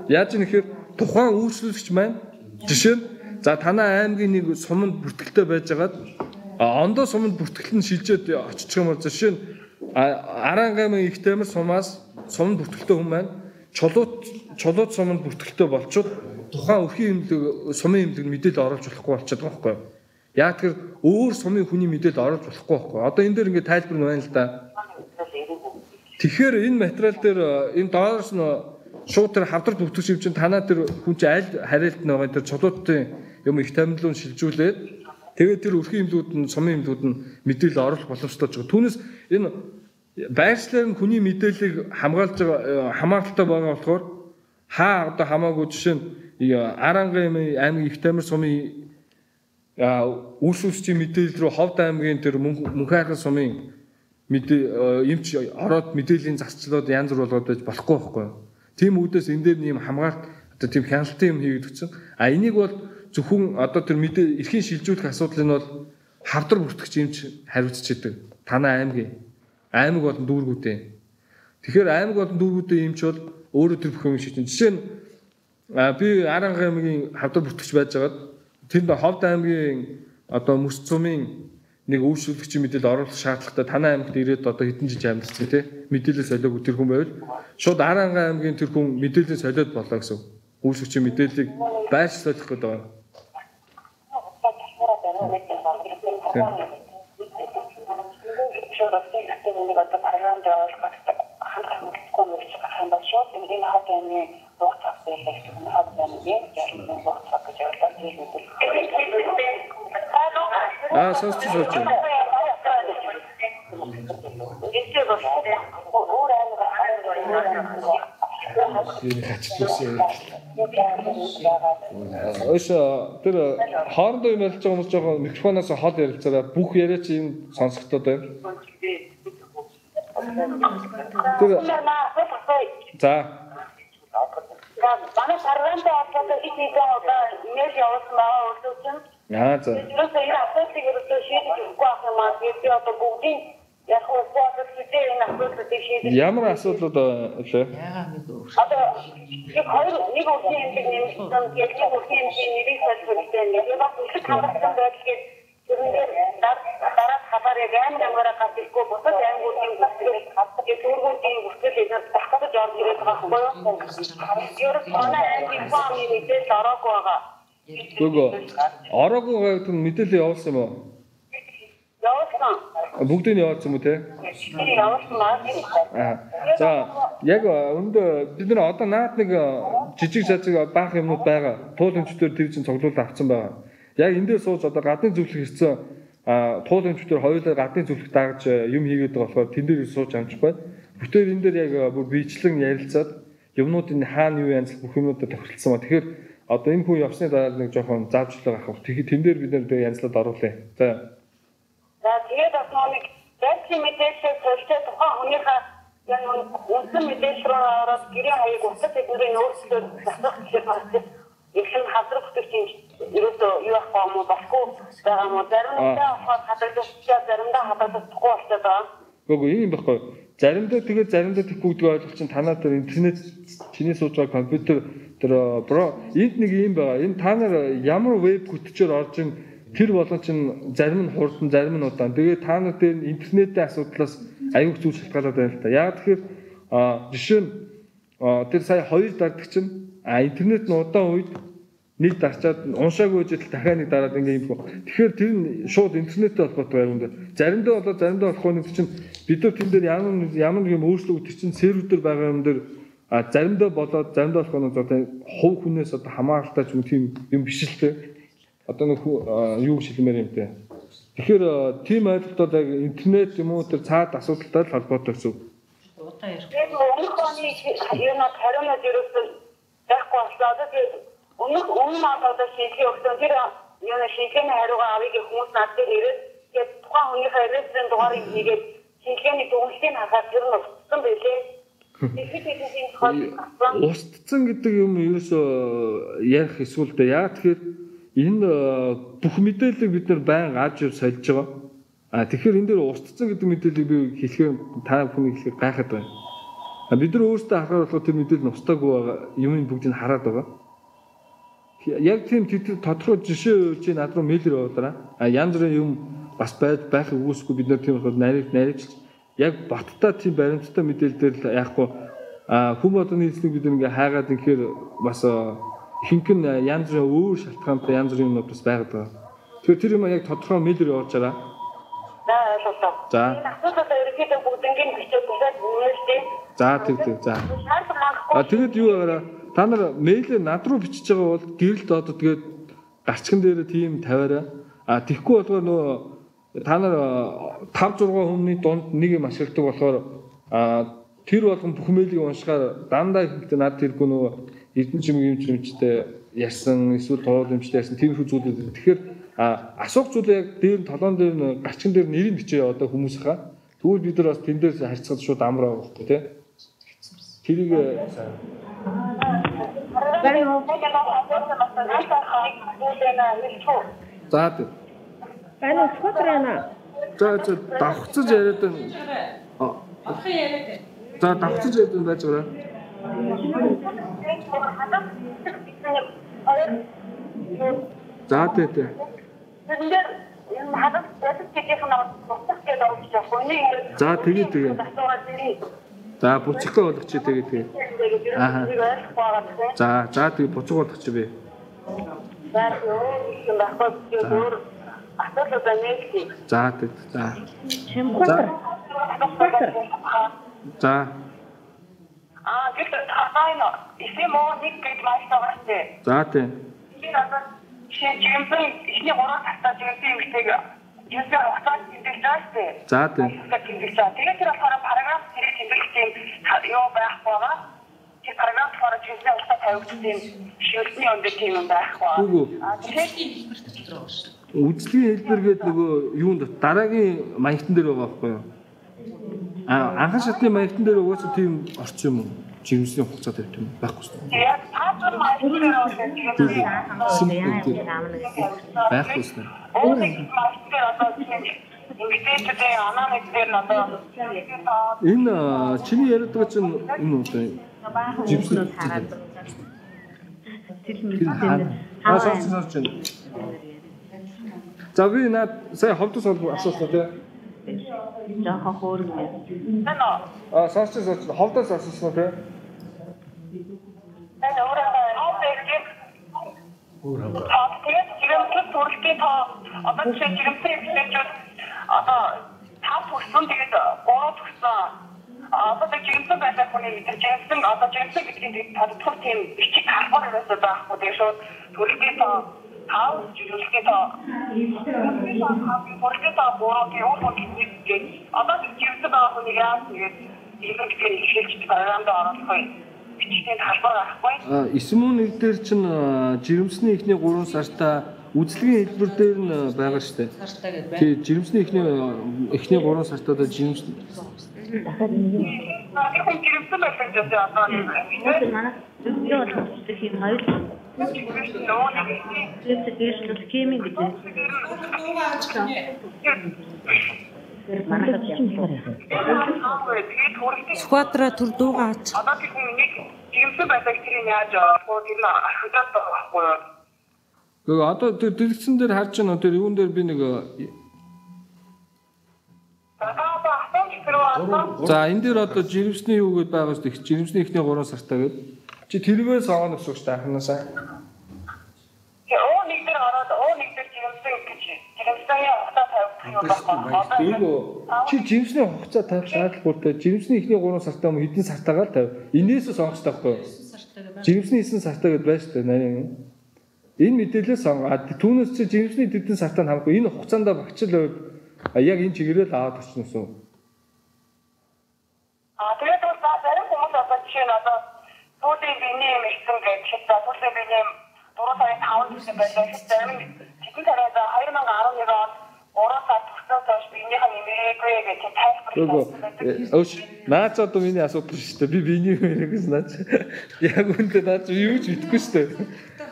S3: Яаж юм гэхээр тухайн үйлчлүүлэгч маань жишээ нь за танаа аймгийн нэг суманд бүртгэлтэй байжгаад ондоо суманд бүртгэл нь шилжээд очиж юм бол жишээ нь Арангаамын их тамир сумаас суманд бүртгэлтэй хүн маань чулууд суманд бүртгэлтэй болчоод тухайн өрхийн эмнэлэг сумын эмнэлэг мэдээлэл оруулж болохгүй болчиход байгаа байхгүй юу? Яг тэр өөр сумын хүний мэдээлэл оруулж болохгүй байхгүй юу? Одоо энэ дээр ингээд тайлбар нь байна л да. Тэгэхээр энэ материал дээр энэ доороос нь шууд тэр хавдар бүртгэж юм чинь танаа тэр хүн чинь аль хариалт нь байгаа тэр чулуутын юм их тамилуун шилжүүлээд тэгээд тэр өрхийн эмнэлгүүд нь сумын эмнэлгүүд нь мэдээлэл оруулах боломжтой ч. Түүнээс энэ байршлаар нь хүний мэдээллийг хамгаалж байгаа хамааралтай байгаа болохоор одоо хамаагүй жишээ нь Арангаамын аймгийн их тамир сумын Үс үсчийн мэдээлэл рүү Ховд аймгийн тэр Мөнхайхан сумын эмч ороод мэдээллийн зарцлууд янз бүр болгоод байж болохгүй байхгүй. Тийм үдээс энэ дээр нэм хамгаалт одоо тийм хяналтын юм хийгдсэн. Энийг бол зөвхөн одоо тэр мэдээ эрхийн шилжүүлэх асуудал нь бол хавдар бүртгэгч эмч хариуцчихдаг. Танай аймаг болон дүүргүүдээ. Тэгэхээр аймаг болон дүүргүүдээ эмч бол өөрөө тэр бүх юм шийдэн. Жишээ нь би Аранга аймгийн хавдар бүртгэгч байж байгаад тэнд Ховд аймгийн одоо Мөс цумын нэг үйлчлүүлэгчийн мэдээлэл оруулах шаардлагатай танай аймагт ирээд одоо хэдэн жил амьдсан тий мэдээлэл солиог тэр хүн байвал шууд Аранга аймгийн тэр хүн мэдээлэл солиод болоо гэсэн. Үйлчлүүлэгчийн мэдээллийг байршлуулах гэдэг байна. Сонсож байна. Тэр хоорондоо юм ярьж байгаа хүмүүс жоохон микрофоноос хол ярилцаараа бүх яриач юм сонсогдоод байна. За.
S6: Манай парламент одоо их одоо имэйл явуулсан байгаа өөрсдөө.
S3: За.
S6: Тэрээс энэ асуудлыг ерөөсөө шийдэж өгөхгүй ахмаа би одоо бүгдийн яг хөөсөө хэдий энэ асуудлыг шийдэж.
S3: Ямар асуудлууд вэ?
S6: Одоо нэг үгийн эмчийг нэмсэн, яг үгийн эмчийг нэрийг солиулсан. Яг бас их хамгаалсан байдлыг тэрнээр дараа хабарыг амаараа гатчихгүй босоод аймагуудын бүсгэл дүүргүүдийн бүсгэл эдгээр тахтаж орж ирээд байгаа байхгүй юу? Ерөөс манай аймгийн фамили мэдээлэл ороогүй байгаа.
S3: Гүгөө ороогүй байгаад мэдээлэл явуулсан юм уу?
S6: Явуулсан.
S3: Бүгдийг нь явуулсан юм уу те?
S6: Явуулсан маа.
S3: За яг өндөө бид нар одоо наад нэг жижиг жажиг баах юмнууд байгаа. Тууламжтөр тэр чинь цуглуул авсан байгаа. Яг энэ дээр сууж одоо гадны зөвлөх хэрэгцээ тууламжтөр хоёулаа гадны зөвлөх дагаж юм хийгээд байгаа болохоор тэн дээр сууж амжихгүй. Бүтээр энэ дээр яг бүр биечлэн ярилцаад юмнуудын хаана юу янз бүх юмнуудад тохиролцсон ба. Тэгэхээр одоо энэ хүн явсны дараа нэг жоохон заавчлаг авах. Тэгэхээр тэн дээр бид нэр янзлаад оруулъя. За.
S6: За тэгээд бас нэг зэвсэг мэдээлэл төлөвтэй тухайн хүнийхээ яг үндсэн мэдээлэл рүү ороод гэрээ хаяг утас эднэрийн өөрсдөө засах гэж байна. Ихэнх хавдрах гэж ерөөсөө юу ах юм уу басгүй байгаа юм уу заримдаа хадгалагдчихсан заримдаа хадгалагдахгүй болчиход байгаа.
S3: Гүг ийм байхгүй. Заримдаа тэгээд заримдаа тэхгүй гэдэг ойлголт чинь танаа дээр интернет чиний сууж байгаа компьютер тэр энд нэг юм байгаа. Энэ та нар ямар веб хөтчөөр орж ин тэр болгон чинь зарим нь хурдан зарим нь удаан. Тэгээд та нар дээр интернетийн асуудлаас аюул зүйл шалтгаалаад байна л та. Яг тэгэхээр жишээ нь тэр сая хоёр дардагч чинь интернет нь удаан үед нэг дарчаад уншаагүй жил дахиад нэг дараад ингээ юм. Тэгэхээр тэр нь шууд интернеттэй холбоотой байр юм. Заримдаа болохгүй нэг чинь бид нар тэн дээр ямар нэг юм өөрчлөлт өгдөг чинь сервер дээр байгаа юм дээр заримдаа болоод заримдаа болохгүй нэг одоо хувь хүнээс одоо хамааралтай ч юм тийм юм биш л дээ. Одоо нэг юу шилмээр юм те. Тэгэхээр тийм ойлголтод яг интернет юм уу тэр цаад асуудалтай л холбоотой гэсэн.
S6: Удаа ярих. Тэгээд өмнөхний юунод хариунууд ерөөсөө яахгүй болоод өмнө одоо шийдлээ өгсөн тэр юуна шийдлийн хариугаа авъя гэх хүмүүс над дээр ирээд тэгээд тухайн хүнийхээ референс дугаарыг хийгээд шийдлийн дүгнэлтийг хасаад тэр нь устсан байлээ.
S3: Устсан гэдэг юм ерөөсөө ярих эсвэл дээ яа тэгэхээр энэ бүх мэдээллийг бид нар байн авч сольж байгаа. Тэгэхээр энэ дээр устсан гэдэг мэдээллийг би хэлэхээр та бүхний хэлэхээр гайхаад байна. Бид нар өөрсдөө харахаар бол тэр мэдээлэл нь устаагүй байгаа юмыг бүгдийг хараад байгаа. Яг тийм тодорхой жишээ чи над руу мэйлэр явуулаарай. Янз бүрийн юм бас байх үгүйсгүй бид нар тийм болохоор нарийнж яг баттай тийм баримттай мэдээлэл дээр л яахгүй хүм одны нийслэг бид ингээ хайгаад инхээр бас ихэнх нь янз бүрийн өөр шалтгаантай янз бүрийн юмнууд бас байгаад байгаа. Тэгэхээр тэр юм яг тодорхой мэйлэр явуулаарай. За.
S6: ерөөхдөө бүгднийг бичиж бүгдээ үнэлдэг.
S3: За тэг. За. Тэгэд юу байгаараа та нар мэйлээ над руу бичиж байгаа бол гэрэлд одоо тэгээд гарчхан дээр тийм тавиараа. Тэгхгүй болохоор нөгөө та нар 5 6 хүмүүний дунд нэг юм ашигладаг болохоор тэр болгон бүх мэйлийг уншихаар дандаа ихэнхдээ над тэргүй нөгөө эрдэнэ чимэг юмчтэй ярьсан эсвэл тоол юмчтэй ярьсан тийм их зүйлүүд. Тэгэхээр асуух зүйл яг дээр толгоон дээр гарчхан дээр нэрийг бичээ одоо хүмүүсийнхаа. Тэгвэл бид нар бас тэн дээр харьцаад шууд амраа байхгүй тий. Тэрийг за
S2: байна уу фоторана.
S3: за давхцаж яриад байна. За давхцаж яриад байж байгаа. За тий. За тэгээ. За буцахгүй болгочих тэгээ. Аа. За тэгээ буцаг болгочих би. За тий. За.
S6: Гэтэл таана исэмо нэг гэж маастагчтэй.
S3: За тий.
S6: Жимсэн ихний 3 цагтаа жимсэн юмтэйг жимсэн хугацаанд тэмдэглэж байгаа.
S3: За тий.
S6: Тэгээд тэр болохоор параграф тэрийг тэмдэглэсэн юу байх байгаа. Тэр параграф болохоор жимсэн хугацаа тавигдсан шилжсний өндөр тийм юм байх байгаа.
S3: Үздлийн хэлбэр гэдэг нөгөө юунд дараагийн маягтан дээр байгаа байхгүй юу? Анхан шатны маягтан дээр угаасаа тийм орчин юм уу? Жирэмсний хугацаа тавьт юм байхгүй шүү.
S6: Яг таатар маягтан дээр
S3: байхгүй шүү. Энэ чиний яриад байгаа чинь энэ үү? Жирэмсний хараад байна. За би наад сая ховдос асуусан тий.
S5: Жаахан хөөргөн.
S3: Сарчс ховдос асуусан тий.
S6: Тэгээд жирэмсэл төрөлтийн тоо одоо жишээ жирэмсэл хэлээчүүд одоо 5 хүрсэн тэгээд 3 хүрсэн. Одоо жирэмсэл байдаг хүний мэдэр жирэмсэл одоо жирэмсэл гэдгийг тодтол тийм бичиг харахаар ерөөсөө байхгүй. Тэгээд шууд төрөлтийн тоо 5 жирэмслийн тоо төрөлтийн тоо бороо гэдэг одоо жирэмсэл байгаа хүний яа тэгээд иймэрхүү хэлж програмд оруулах юм.
S3: Эсмүн нэг дээр чинь жирэмсний ихний 3 сартаа үзлэгийн хэлбэр дээр нь байгаа шүү дээ. Тий, жирэмсний ихний 3 сартаа одоо жирэмс
S6: дахиад жирэмсэн байсан гэж одоо
S5: манай зөвлөө болчих юм хоёр. Жирэмсэн схемийн гэж.
S2: Сквадра төр дуугаач.
S6: Одоо тийм нэг жирэмсэн байдаг тэрийг яаж авах вэ? Тэр нь ахудаад байхгүй юу?
S3: Гэхдээ одоо тэр дэлгэцэн дээр харж байна. Тэр юун дээр би нэг за энэ дээр одоо жирэмсний юу гэдээ байгаа шүү дээ. Жирэмсний ихний 3 сартаа гэдэг. Чи тэрвээ соогоно гэсэн үг шүү дээ анханасаа.
S6: Нэг дээр ороод нэг дээр жирэмсэн гэж жирэмсний хугацаа тавих.
S3: Чи жирэмсний хугацаа тавих шаардлагагүй. Жирэмсний ихний 3 сартаа юм хэдэн сартаагаар тавь. Инээс сонгох таахгүй. Жирэмсний 9 сартаа гэдээ байж таа нарийн. Энэ мэдээлэл сонгоо. Түүнээс чи жирэмсний хэдэн сартаа хамаагүй. Энэ хугацаанд багчл яг энэ чигээрээ л аваад очноосоо.
S6: Тэгээд зарим хүмүүс одоо жишээ нь одоо сүүлийн биений юм ихсэн гэж хэлсэн. Сүүлийн биений 4 сарын 5-нд гэсэн байлаа. Зарим хэдэн сард 2011 онд 3 сар төгсөөс биенийхээ нэмээгүй гэж тайлбарласан.
S3: Өөш наач одоо миний асуудал шүү дээ. Би биений нэмээ гэсэн наач. Яг үүндээ наач юу ч мэдэхгүй шүү дээ.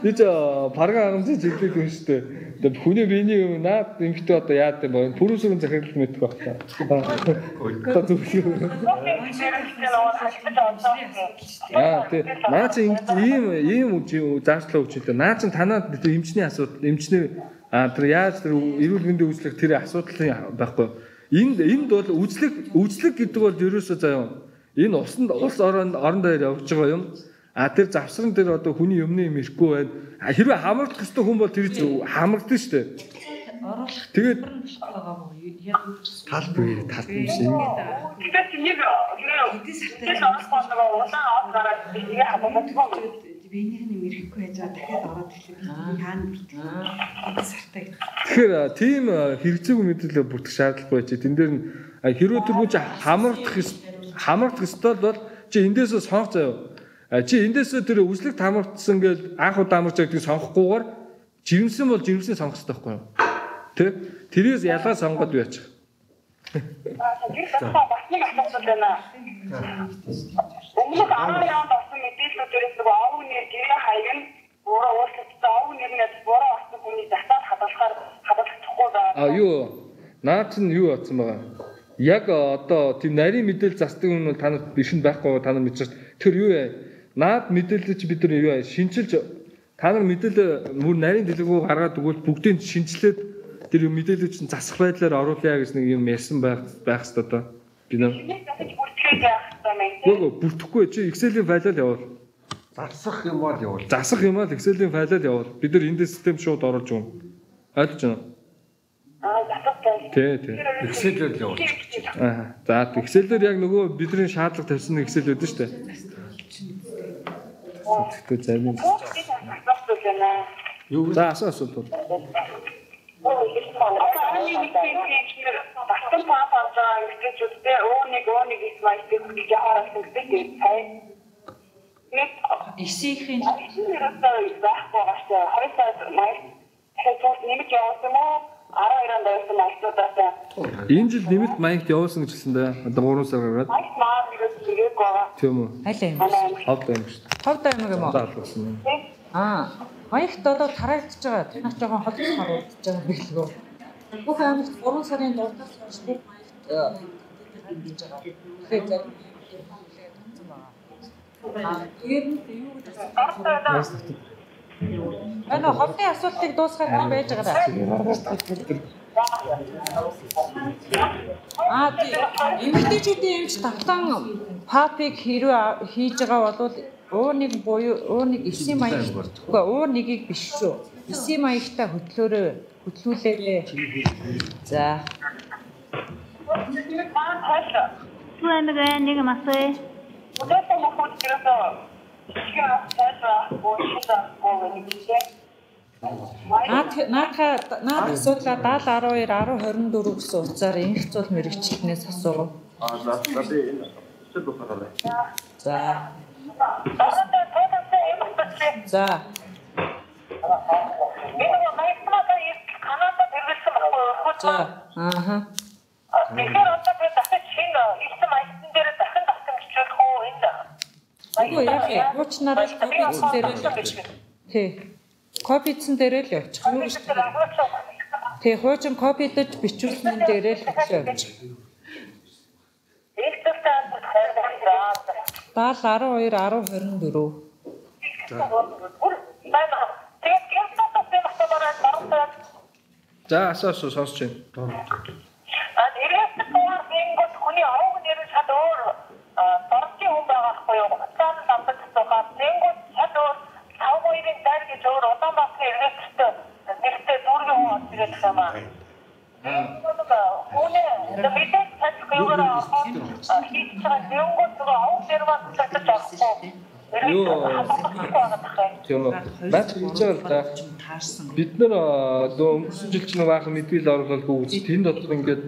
S3: Би ч парган хангамжийн чиглэл хүн шүү дээ. Тэгээ хүний биений юм наад эмхтэй одоо яад юм бэ? Пүрэв сүрэн захирал мэдэх байх та. Одоо зөвхөн. Тий. Наач ийм заавчлаа үчилээ. Наач танаад эмчний асуудал эмчний тэр яаж тэр эрүүл мэндийн үйлчлэг тэр асуудал байхгүй. Энд бол үйлчлэг гэдэг бол ерөөсөө заяа. Энэ улс орон дээр явж байгаа юм. Тэр завсран дээр одоо хүний өмнө юм ирэхгүй байна. Хэрвээ хамрагдах ёстой хүн бол тэр хамрагдана шүү дээ. Тэгээд талбар юм шиг.
S6: Тэгээд нэг
S2: биенийх нь ирэхгүй байж байгаа дахиад ороод ирэхэд хаана бүртгэх сартаа гэдэг.
S3: Тэгэхээр тийм хэрэгцээгүй мэдээлэл бүртгэх шаардлагагүй байж. Тэн дээр нь хэрвээ тэр хүн чи хамрагдах ёстой бол чи эндээсээ сонгох заяа. Чи эндээсээ тэр үзлэгт хамрагдсан гэж анх удаа амарч байдгийг сонгохгүйгээр жирэмсэн бол жирэмсээ сонгох хэрэгтэй байхгүй юу? Тэ? Тэрээс ялгаа сонгоод байж.
S6: Тэр бас нэг асуулт байна. Өмнөх 10 онд болсон мэдээллүүдээс нөгөө овг нэр гэрээ хаяг нь өөрөө өөрчлөгдсөн овг нэрнээс буруу болсон хүний засаад хадгалахгүй байна.
S3: Юу? Наад нь юу болсон байгаа? Яг одоо тийм нарийн мэдээлэл засдаг юм бол та нарт биш нь байхгүй та нар мэдчихэж. Тэр юу вэ? Наад мэдээлэл чи бид нар юу вэ? Шинжилж та нар мэдээлэл мөр нарийн дэлгүүр гаргаад өгвөл бүгдийг шинжилээд тэр мэдээлэл чинь засах байдлаар оруулъя гэж нэг юм ярьсан байх хэвээр одоо. Би нар бүртгэхгүй чи Excel-ийн файлаар явуул.
S1: Засах юм бол явуул.
S3: Засах юм бол Excel-ийн файлаар явуул. Бид нар энд систем шууд оруулж өгнө. Ойлгож байна уу? Тий.
S1: Excel-ээр явуул.
S3: За Excel-ээр яг нөгөө бидний шаардлага тавьсан нэг Excel үүдэн шүү дээ. Тэгтээ зарим.
S6: Юу
S3: За асуулт бол.
S6: Батсан папаа ингэжүүдтэй өөнийг исмайтэй гэж харасан гэдэг тийм.
S2: Исхийн
S6: нэрээ байхгүй гаштай хойсоо май хэвчээ нэмж явуулсан уу 12-нд байсан ажлуудаас
S3: Энэ жил нэмэлт маягт явуулсан гэж хэлсэн дээ. Одоо 3 сар гаргаад.
S6: маа гэж тэгээд байгаа.
S3: Тийм үү?
S2: аль юм?
S3: Ховд юм шүү дээ.
S2: Ховд аймаг юм уу?
S3: Заалгасан.
S2: Маягт одоо тараагдж байгаа. Танаас жоохон холбож харуулж байгаа билгөө. Бүх аймагт 3 сарын дундаас хойш бүх маягт хийж байгаа. Тэгээд тэгээд юу гэж асуусан? Ana ховдын асуултыг дуусгах юм байж байгаа. Эмэгтэйчүүдийн эмч давтан папыг хэрвээ хийж байгаа бол өөр нэг өөр нэг 9 маяг үгүй өөр нэгийг биш шүү. 9 маягтай хөтлүүлээрээ. За.
S5: Түэмэг нэг масаа.
S6: Өдөртөө мохот гэрээ
S2: Наад асуудлаа 70 12 10 24 гэсэн утсаар инх цул мэрэгчлэнээс асуув. За. За. Ааха.
S6: Тэгэхээр одоо би дахиж шинэ ихсэн маягтан дээр дахин татамжуулах уу энэ?
S2: Үгүй яах вэ? Хуучнараа копицэн дээр л явчих. Тий. Копицэн дээр л явчих. Юу гэж. Тий, хуучин копидж бичүүлсэн дээр л явчих. 70 12 10 24.
S3: За асуусан сонсож байна.
S6: Хүний овг нэр шат өөр доржи хүн байгаа хгүй юу? Цаан самбат цохоо тэнгууд шат өөр тавгойрын дайр гэж өөр удаан басны эргэжтэй нэгтэй дүүргийн хүн тэгээд хамаа. Хүний мэдээ цацгүй өөр хийж байгаа тэнгууд зураг овг нэр бас цацаж авахгүй.
S3: Тийм үү. Бат хийж байгаа л да. Бид нар өнгөрсөн жил чинь баахан мэдээлэл оруулалгүй үз. Тэнд дотор ингээд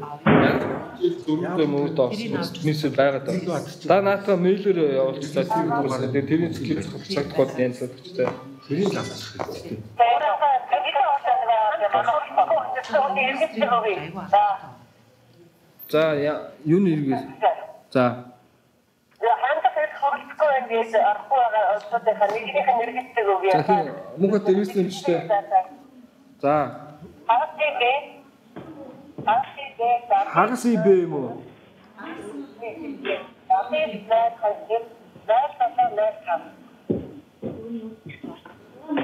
S3: зөрүүтэй мөрөд орсон байгаад байна. Да наатаа мэйлээр явуулчихлаа. Тийм үгүйс. Тэгээ тэрийн цэцлэг цагтгоод янзлаад өчтэй.
S1: Тэрийг л асуух хэрэгтэй.
S3: За юу нэргүй. За. Мөнхөд дэвсэн юм шүү дээ. За. Хагас ибэ юм уу?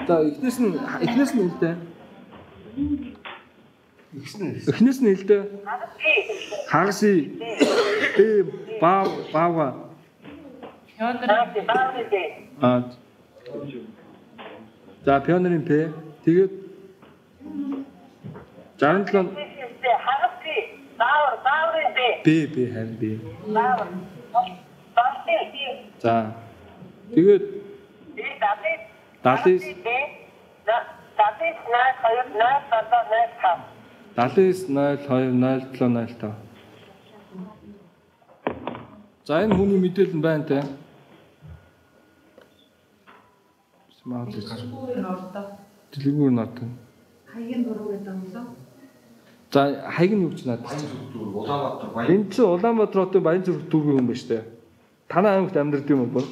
S3: За эхнээс нь хэлдэ. Эхнээс нь хэлдэ. Хагас баава. За пионерын П. Тэгээд 67 Б харин Б. За. Тэгээд 70-02-07-05. За энэ хүний мэдээлэл нь байна те. Дэлгүүр нот.
S2: Хаягийн дуруу гэдэг юм лөө.
S3: За хаяг нь юу гэж надад. Энэ чи Улаанбаатар хотын Баянзүрх дүүргийн хүн ба штэ. Танай аймагт амьдардаг юм бол.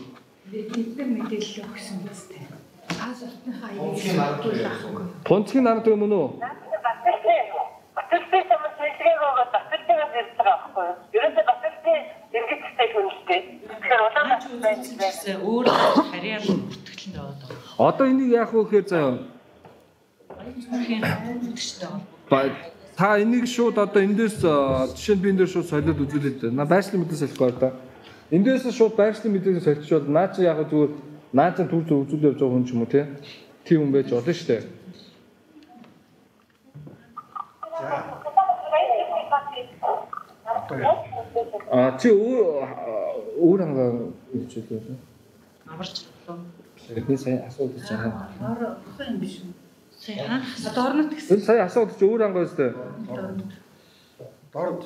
S2: Эдгээр мэдээлэл өгсөн биз дээ. Аз алтныхаа аяыг дуулахгүй.
S3: Тунцгийн нард юм уу?
S2: Өөр харьяа бүртгэлэн яваад байгаа.
S3: Одоо энийг яах вэ гэхээр заяа. Та энийг шууд одоо эндээс жишээ нь би эндээс шууд солиод үзүүлээд байна. Байршлын мэдээ солихгүй одоо. Эндээс шууд байршлын мэдээ соличихвол наа чи яг зүгээр наазын төр зөө үзүүлж явж байгаа хүн ч юм уу те. Тийм хүн байж болно шүү дээ. Чи өөр ангаа хэлчихлээ.
S2: Аварч болов.
S3: Эхний сая асуудал ч яагаад.
S2: Орхон юм биш үү? Сая доорнот гэсэн.
S3: Энэ сая асуудал чи өөр ангаа өстэй.
S1: Дорд.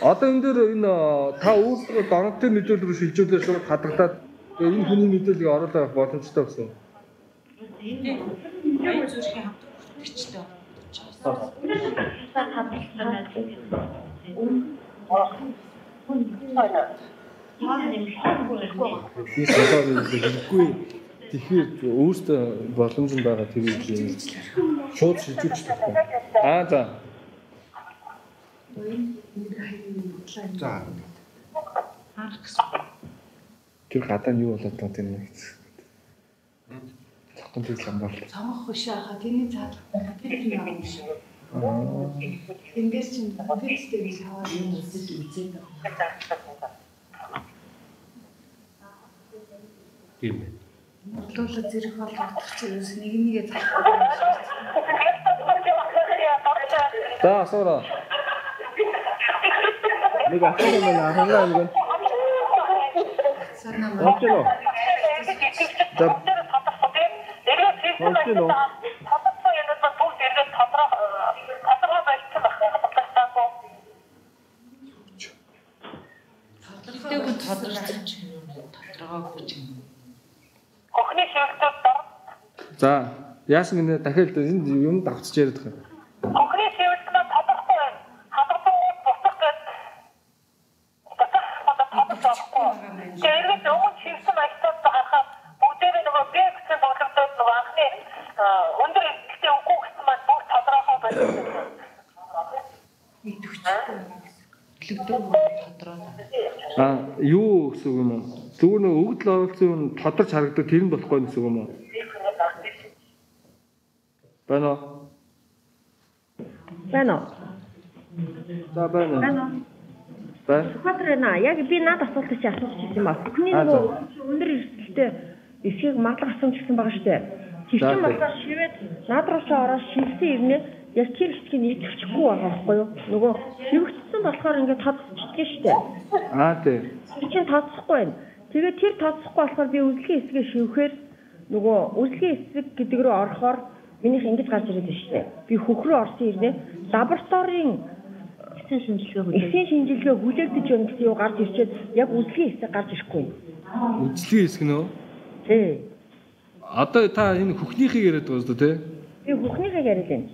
S3: Одоо энэ дээр энэ та өөрсдөө донтын мэдээлэл рүү шилжүүлээ шууд хадгалаад энэ хүний мэдээллийг оруулах боломжтой гэсэн.
S2: Баян зүрхийн хамт бүртгэгчтэй. Би содоор хэлэхгүй. Тэгэхээр өөртөө боломж нь байгаа тэрийг шууд шилжүүлж байна. За.
S1: За.
S3: Тэр гадаа нь юу болоод байгаа тийм нэг. Цогтон тэгэл хамбал.
S2: Цамх хөш хаа тэний цаад тэр юм юм шиг. Тэнгэр чинь бүгдтэй би хаваа юм үзээд байгаа.
S3: Тийм.
S2: Бодлуулаад зэрэг болгох чинь нэг нэгээ залах.
S3: За асуура. Нэг ахын мань ахаа нэг.
S2: Санаа маа.
S3: Очно. За. Очно.
S2: Тэтгэн тодорхой тодорхойгүй ч юм.
S6: Охны шивэлтүүд дор.
S3: За, яасан гинэ дахиад энэ юм давцж яриад байгаа.
S6: Охны шивэлтүүд тодорхой байна. Хадгалсан бусдад тэгээд өмнө шивсэн аятад харахад бүгдээ нөгөө бэксэн бодлогод нөгөө анхны өндөр ихтэй үгүй гэсэн маань бүх тодорхой байна.
S3: Юу гэсэн юм уу? Зүгээр нэг өгдөл оруулсан юм тодорч харагддаг тэр нь болохгүй гэсэн юм уу? Байна уу?
S7: Байна уу?
S3: За байна. Байна.
S7: Хатрэна яг би надад асуулт чи асууж ирсэн ба. Бүхний нөгөө өндөр эрсдэлтэй эсхийг мадлах асууж ирсэн байгаа шүү дээ. Хөвчөн болохоор шивэд над руу ч ороод шивсэн ирнэ яг тэр хэсгийг нийцчихгүй байгаа байхгүй юу? Нөгөө шивэгдсэн болохоор ингээд тодцчихдаг шүү дээ.
S3: Тийм.
S7: Тэр чинь тодцохгүй байна. Тэгээд тэр тодцохгүй болохоор би үзлэгийн хэсгээ шивэхээр нөгөө үзлэгийн хэсэг гэдэг рүү орохоор минийх ингэж гарч ирээд байна шүү дээ. Би хөх рүү орсон ирнэ. Лабораторийн эсийн шинжилгээ хүлээгдэж байна гэсэн юу гарч ирчээд яг үзлэгийн хэсэг гарч ирэхгүй.
S3: Үзлэгийн хэсэг нөө?
S7: Тий.
S3: Одоо та энэ хөхнийхийг яриад байгаа шүү дээ, тий?
S7: Би хөхнийхийг яриад байна.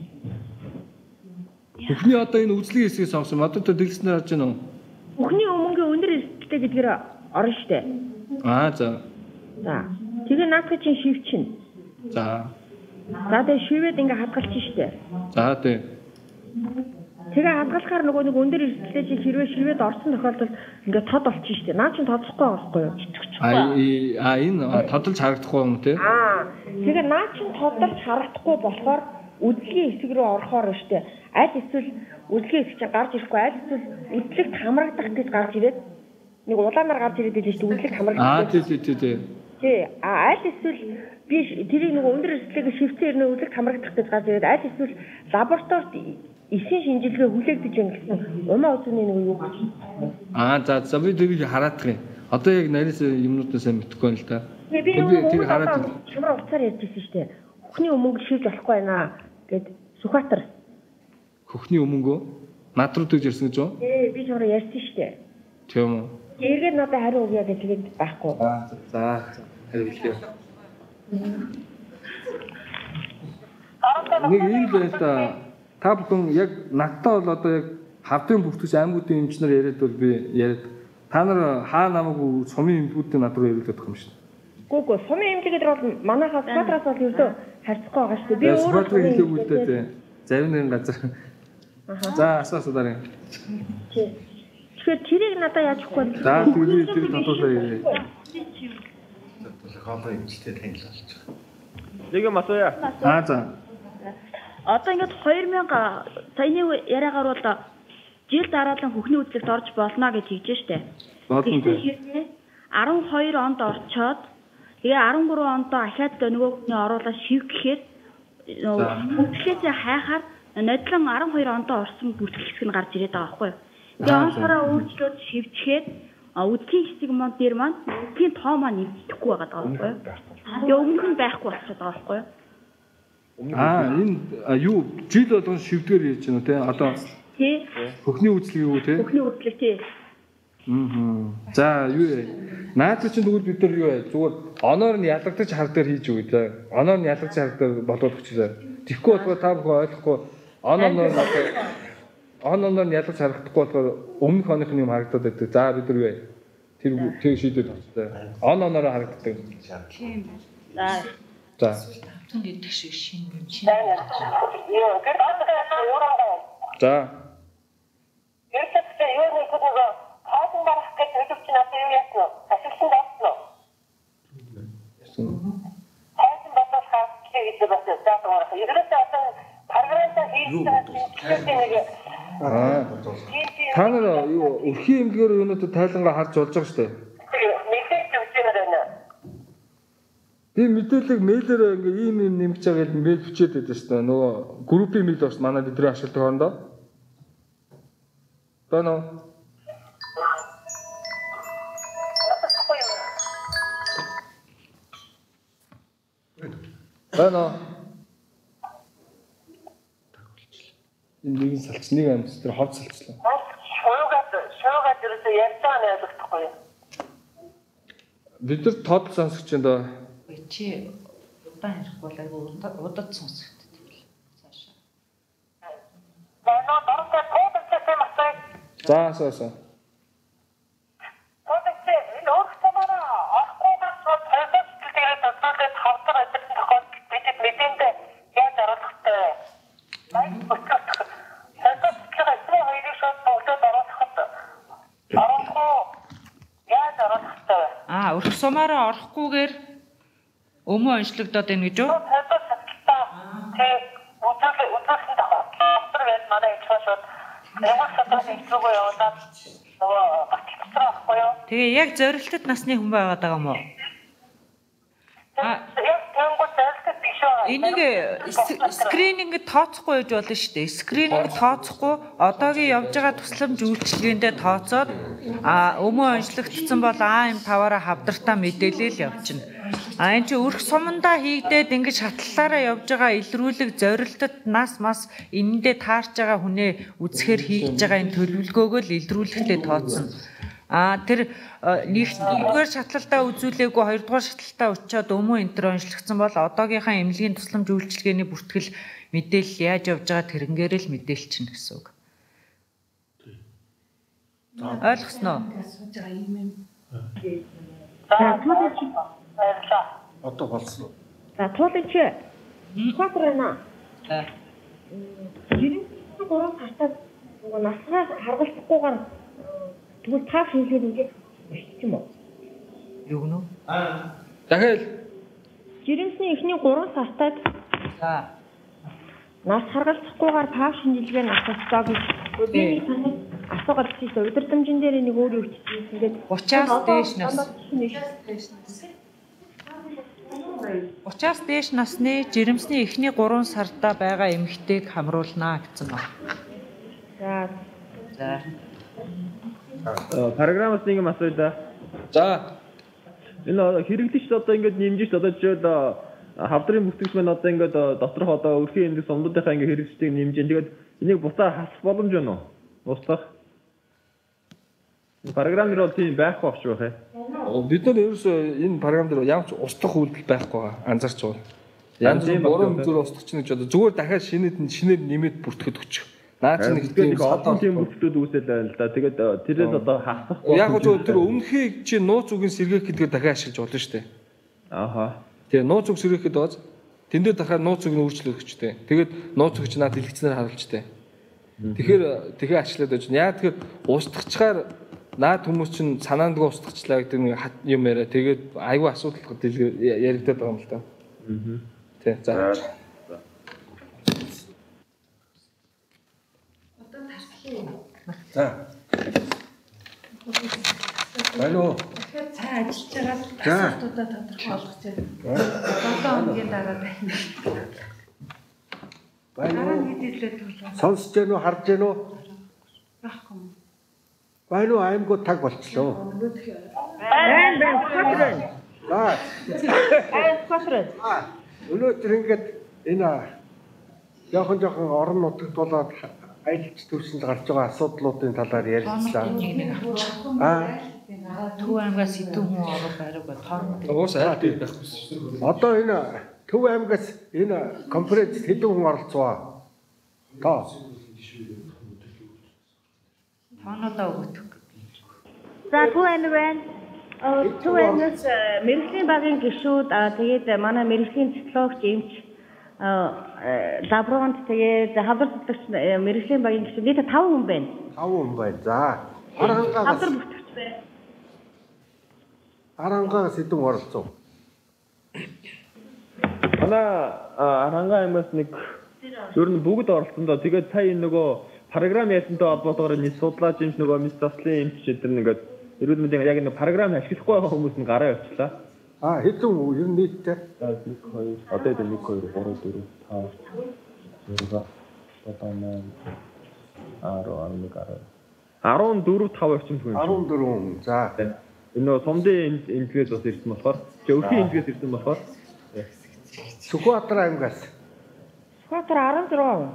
S3: Хөхний одоо энэ үзлэгийн хэсгийг сонгосон. Одоо та дэлгэснээр харж байна уу?
S7: Хөхний өмнгийн өндөр эрсдэлтэй гэдгээр орно шүү дээ.
S3: За.
S7: За. Тэгээ наадах чинь шивчин.
S3: За.
S7: За тэгээ шивэд ингээ хадгалчих шүү дээ.
S3: За тий.
S7: Тэгээ хадгалахаар нөгөө нэг өндөр эрсдэлтэй чи хэрвээ шивэд орсон тохиолдолд ингээ тод болчих шүү дээ. Наа чинь тодохгүй байхгүй юу?
S3: Энэ тодолж харагдахгүй юм тий?
S7: Тэгээ наа чинь тодолж харагдахгүй болохоор үзлэгийн хэсэг рүү орохоор шүү дээ. Аль эсвэл үзлэгийн хэсэг чинь гарч ирэхгүй, аль эсвэл үзлэгт хамрагдах гэж гарч ирээд нэг улаанаар гарч ирээд байж шүү дээ. Үзлэгт хамрагдах.
S3: Тий.
S7: Тий. Аль эсвэл би тэрийг нөгөө өндөр эрсдлийг шивцэн ирнэ үзлэгт хамрагдах гэж гарч ирээд аль эсвэл лабораторид эсийн шинжилгээ хүлээгдэж байна гэсэн умаа үзүүний нэг юу гэж.
S3: За би тэрийг хараадах юм. Одоо яг нарийнс юмнуудаа сайн мэдэхгүй байна л да.
S7: Би тэр хараад чамраа уцаар ярьжсэн шүү дээ. Хөхний өмнө шивж болохгүй байна гэд Сүхбаатар.
S3: Хөхний өмнөгөө над руу дэж ирсэн гэж юу?
S7: Би чамраа ярьсан шүү дээ.
S3: Тийм үү?
S7: Эргээд надад хариу өгье гэж тэгээд байхгүй.
S3: За хариу хэлье. Нэг юм л байна та та бүхэн яг надтай бол одоо яг хавдрын бүртгэж аймагуудын эмчнэр яриад бол би яриад та нар хаа намайг сумын эмгүүдийн над руу яриулдаг юм шүү дээ.
S7: Гүг сумын эмч гэдэг бол манайхаас Сквадраас бол ердөө харьцахгүй байгаа шүү дээ. Би өөрөө
S3: Сквадрыг хэлээгүй л дээ. Зарим нэгэн газар. За асуусан дараа.
S7: Тэгэхээр тэрийг надад яаж өгөхгүй вэ?
S3: За тэгээд тэр тодорхой яриа.
S1: Хоолой эмчтэй танил болж байгаа.
S4: Нэг юм асууя.
S3: За.
S5: Одоо ингээд 2000 саяны яриагаар бол жил дараалан хөхний үзлэгт орж болно гэж хэлж штэ.
S3: Болно тийм.
S5: 12 онд орчоод тэгээ 13 онд ахаад нөгөө хүний оруулаад шивгэхээр бүртгэлээсээ хайхаар нодлон 12 онд орсон бүртгэл хэсэг нь гарч ирээд байгаа байхгүй юу. Тэгээ онцороо өөрчлөөд шивчгээд үдгийн хэсэг маань дээр маань үдгийн тоо маань нэмэгдэхгүй байгаа даа байхгүй юу. Тэгээ өмнөх нь байхгүй болчиход байгаа байхгүй юу.
S3: Энэ юу жил болгон шивдгээр хийж байна те одоо
S5: тий
S3: хөхний үзлэг юу те
S5: хөхний үзлэг тий
S3: За юу вэ наад чинь тэгвэл бид нар юу вэ зүгээр оноор нь ялгагдаж хар дээр хийж өгье те оноор нь ялгаж хар дээр болоод өчлөө тэгхгүй болохоор та бүхэн ойлгохгүй оноор нь ялгаж харагдахгүй болохоор өмнөх оныхны юм харагдаад байдаг за бид нар юу вэ тэр шийдэл болчихлоо оноор харагддаг
S5: тийм байна
S3: за
S2: гэдэг шиг шинэ юм чинь.
S3: За.
S6: Ерөнхийдөө юу нэг гэдэг хаасан барах гэж хэлж надад юу яасан вэ? Асуултанд авсан уу? Хаасан барах гэж бас заавал ерөнхийдөө одоо програмтай хийж
S3: Та нар юу өрхийн эмнэлгээр юунуудад тайлангаа харж болж байгаа шүү дээ.
S6: мэдээж үзээр байна.
S3: Би мэдээлэл мэйлээр ингээ ийм нэмж байгаа гэж мэйл бичээд байдаг шүү дээ. Нөгөө группийн мэйл бас манай бидний ашигладаг хоорондоо. Байна уу? Байна уу? Энэ нэгэн салч нэг амьд тэр ховд салчлаа.
S6: Шуугаад ерөөсөө ярьж байгаа нь ойлгохгүй юу?
S3: Бид нар тод сонсогч энэ доо.
S2: Чи удаан ярихгүй л айгу удаад сонсогддог юм л. Цаашаа.
S3: За асуусан.
S2: Өрх сумаараа орохгүйгээр өмнө онцлогдоод байна гэж үү? Тэгээ яг зорилтод насны хүн байгаад байгаа юм уу? Энийг скрининг тооцохгүй гэж болно шүү дээ. Скрининг тооцохгүй одоогийн явж байгаа тусламж үйлчилгээндээ тооцоод өмнө онцлогдсон бол АМ5-аараа хавдартаа мэдээлэл явчихна. Энэ чинь өрх сумандаа хийгдээд ингэж шатлалаараа явж байгаа илрүүлэг зорилтод нас мас энэндээ таарч байгаа хүнээ үзэхээр хийж байгаа энэ төлөвлөгөөгөө л илрүүлэхтэй тооцно. Тэр нэгдүгээр шатлалтаа үзүүлээгүй хоёрдугаар шатлалтаа өчөөд өмнө энтер онцлогдсон бол одоогийнхаа эмнэлгийн тусламж үйлчилгээний бүртгэл мэдээлэл яаж явж байгаа тэрнгээр л мэдээлчихнэ гэсэн үг. Ойлгосноо?
S1: Одоо болсон.
S7: За туулын чи хатар байна. Жирийн 3 сартаа нөгөө насгаа харгалзахгүйгээр тэгвэл тав шинжилгээ үгээд өччих юм уу?
S2: Юу гэнэ?
S3: Дахиад
S7: Жирэмсний эхний 3 сартаад нас харгалзахгүйгээр тав шинжилгээ насцаа гэж би асуугаад ирсэн. Удирдамжин дээр нэг өөр юу хийчихсэн. Ингээд
S2: 30-аас дээш нас. 30-аас дээш насны жирэмсний эхний 3 сартаа байгаа эмэгтэйг хамруулнаа гэсэн байна. За.
S4: Програмаас нэг юм асууя да.
S3: За.
S4: Энэ хэрэглэгч одоо ингээд нэмжиж одоо жишээд хавдрын бүртгэгч маань одоо ингээд доторх одоо өрхийн эндээс сумдуудынхаа ингээд хэрэглэгчийг нэмжин. Тэгээд энийг бусаа хасах боломж байна уу? Устгах. Програм дээр бол тийм байхгүй болчих байх ээ.
S3: Бид нар ерөөсөө энэ програм дээр ямар ч устгах үйлдэл байхгүй байгаа. Анзаарч байгаа. Янз бүр буруу мэдээр устгах чинь гэж одоо зүгээр дахиад шинээр нэмээд бүртгэхэд өччих. Наа чи нэг тийм
S4: олон тийм бүртгүүд үүсэл байна л да. Тэгээд тэрээс одоо хасахгүй.
S3: Яг зөв тэр өмнөхийг чи нууц үгийн сэргээх гэдгээр дахиад ашиглаж болно шүү дээ.
S4: Ааха.
S3: Тэгээ нууц үг сэргээхэд бааз тэндээ дахиад нууц үг нь өөрчлөх гэжтэй. Тэгээд нууц үг чи наад дэлгэцнээр харуулжтэй. Тэгэхээр ашиглаад байж. Яа тэгэхээр устгахчаар наад хүмүүс чинь санаандгаа устгахчлаа гэдэг нэг юм яриа. Тэгээд айгүй асуудал яригдаад байгаа юм л да. Тий. За.
S1: За. Байна уу?
S2: Тэгэхээр цаа ажиллаж байгаа асуудлуудаа тодорхой болгох чинь 7 хоногийн дараа дахин
S1: Байна уу?
S2: хэдүүлээд тулаа.
S1: Сонсож гэнэ үү, харж гэнэ үү?
S2: Байхгүй.
S1: Байна уу, аймагуд таг болчихлоо. Өнөөдөр ингээд энэ жоохон орон нутагт болоод аялалч төвшөнд гарч байгаа асуудлуудын талаар ярилцлаа.
S2: Төв аймгаас хэдэн хүн орох байраг тоон.
S3: Уус айл дээр байхгүй.
S1: Одоо энэ Төв аймгаас энэ конференцэд хэдэн хүн оролцваа? Тоо.
S2: Тоонуудаа өгөх.
S7: За Төв аймаг байна. Төв аймгаас мэрэгжлийн багийн гишүүд тэгээд манай мэрэгжлийн цэцлогч эмч лаборант тэгээд хавдар зүтгэгч мэрэгжлийн багийн гишүүд нийт 5 хүн байна.
S1: 5 хүн байна. За.
S7: Хавдар бүтгэгч байна.
S1: Арангаас хэдэн оролцов?
S4: Манай Аранга аймаас нэг ер нь бүгд оролцсон доо. Тэгээд сая нөгөө програм ясантай холбоотойгоор нэг судлаач юмч нөгөө мис заслын эмч эдэр нэгээд эрүүл мэндийн яг нэг програм ашиглахгүй байгаа хүмүүс нь гараа явууллаа.
S1: Хэдэн ер нь нийтдээ?
S4: 1 2 одоо 1 2 3 4 5 14 5 орчим хүн.
S1: 14 хүн. За.
S4: Энэ сумдын эмчгээс бас ирсэн болохоор, өвхийн эмчгээс ирсэн болохоор
S1: Сүхбаатар аймгаас.
S7: Сүхбаатар 16 хүн.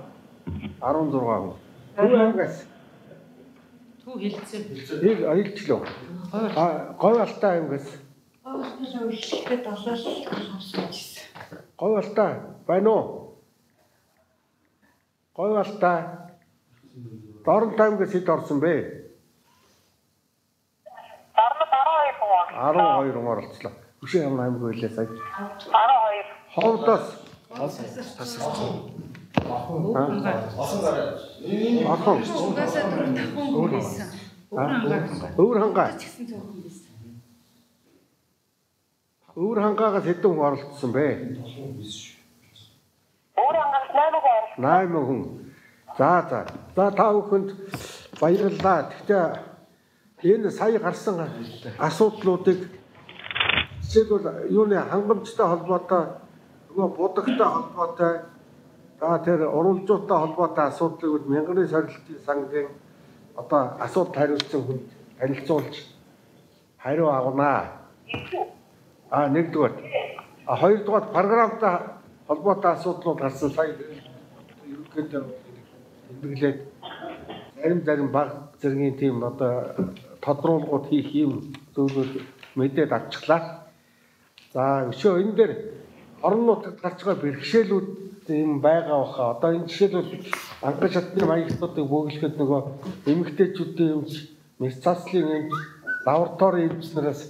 S1: 16 хүн. Төв аймгаас.
S2: Төв хэлцээ.
S1: Нэг аялчлаа. Говь алтай аймгаас.
S2: Үйлчлэхэд олол сонсож ирсэн.
S1: Говь алтай байна уу? Говь алтай. Дорн аймгаас хэд орсон бэ? 12 хүн оролцлоо. Хөшөө ямар аймаг байлаа сая?
S6: 12.
S1: Ховдоос. Ахан.
S2: Угаасаа 4-5 хүн байсан.
S1: Өвөр хангаа. Өвөр хангаагаас хэдэн хүн оролцсон бэ?
S6: Өвөр хангаас 8 хүн.
S1: 8 хүн. За та бүхэнд баярлалаа. Гэхдээ энэ сая гарсан асуудлуудыг жишээлбэл юуны хангамжтай холбоотой, нөгөө будагтай холбоотой, тэр уралжуутай холбоотой асуудлыг мянганы сорилтын сангийн одоо асуудал хариуцсан хүнд танилцуулж хариу авнаа. Нэгдүгээр. Хоёрдугаар програмтай холбоотой асуудлууд гарсан сая ерөнхийдөө тэмдэглээд зарим баг зэргийн тийм одоо тодруулгууд хийх юм зүйлүүд мэдээд авчихлаа. За өшөө энэ дээр орон нутагт гарч байгаа бэрхшээлүүд юм байгаа баха. Одоо энэ жишээлбэл анхан шатны маягтуудыг бөглөхөд нөгөө эмэгтэйчүүдийн юмч, месцаслын юмч, лаборатори эмчнээс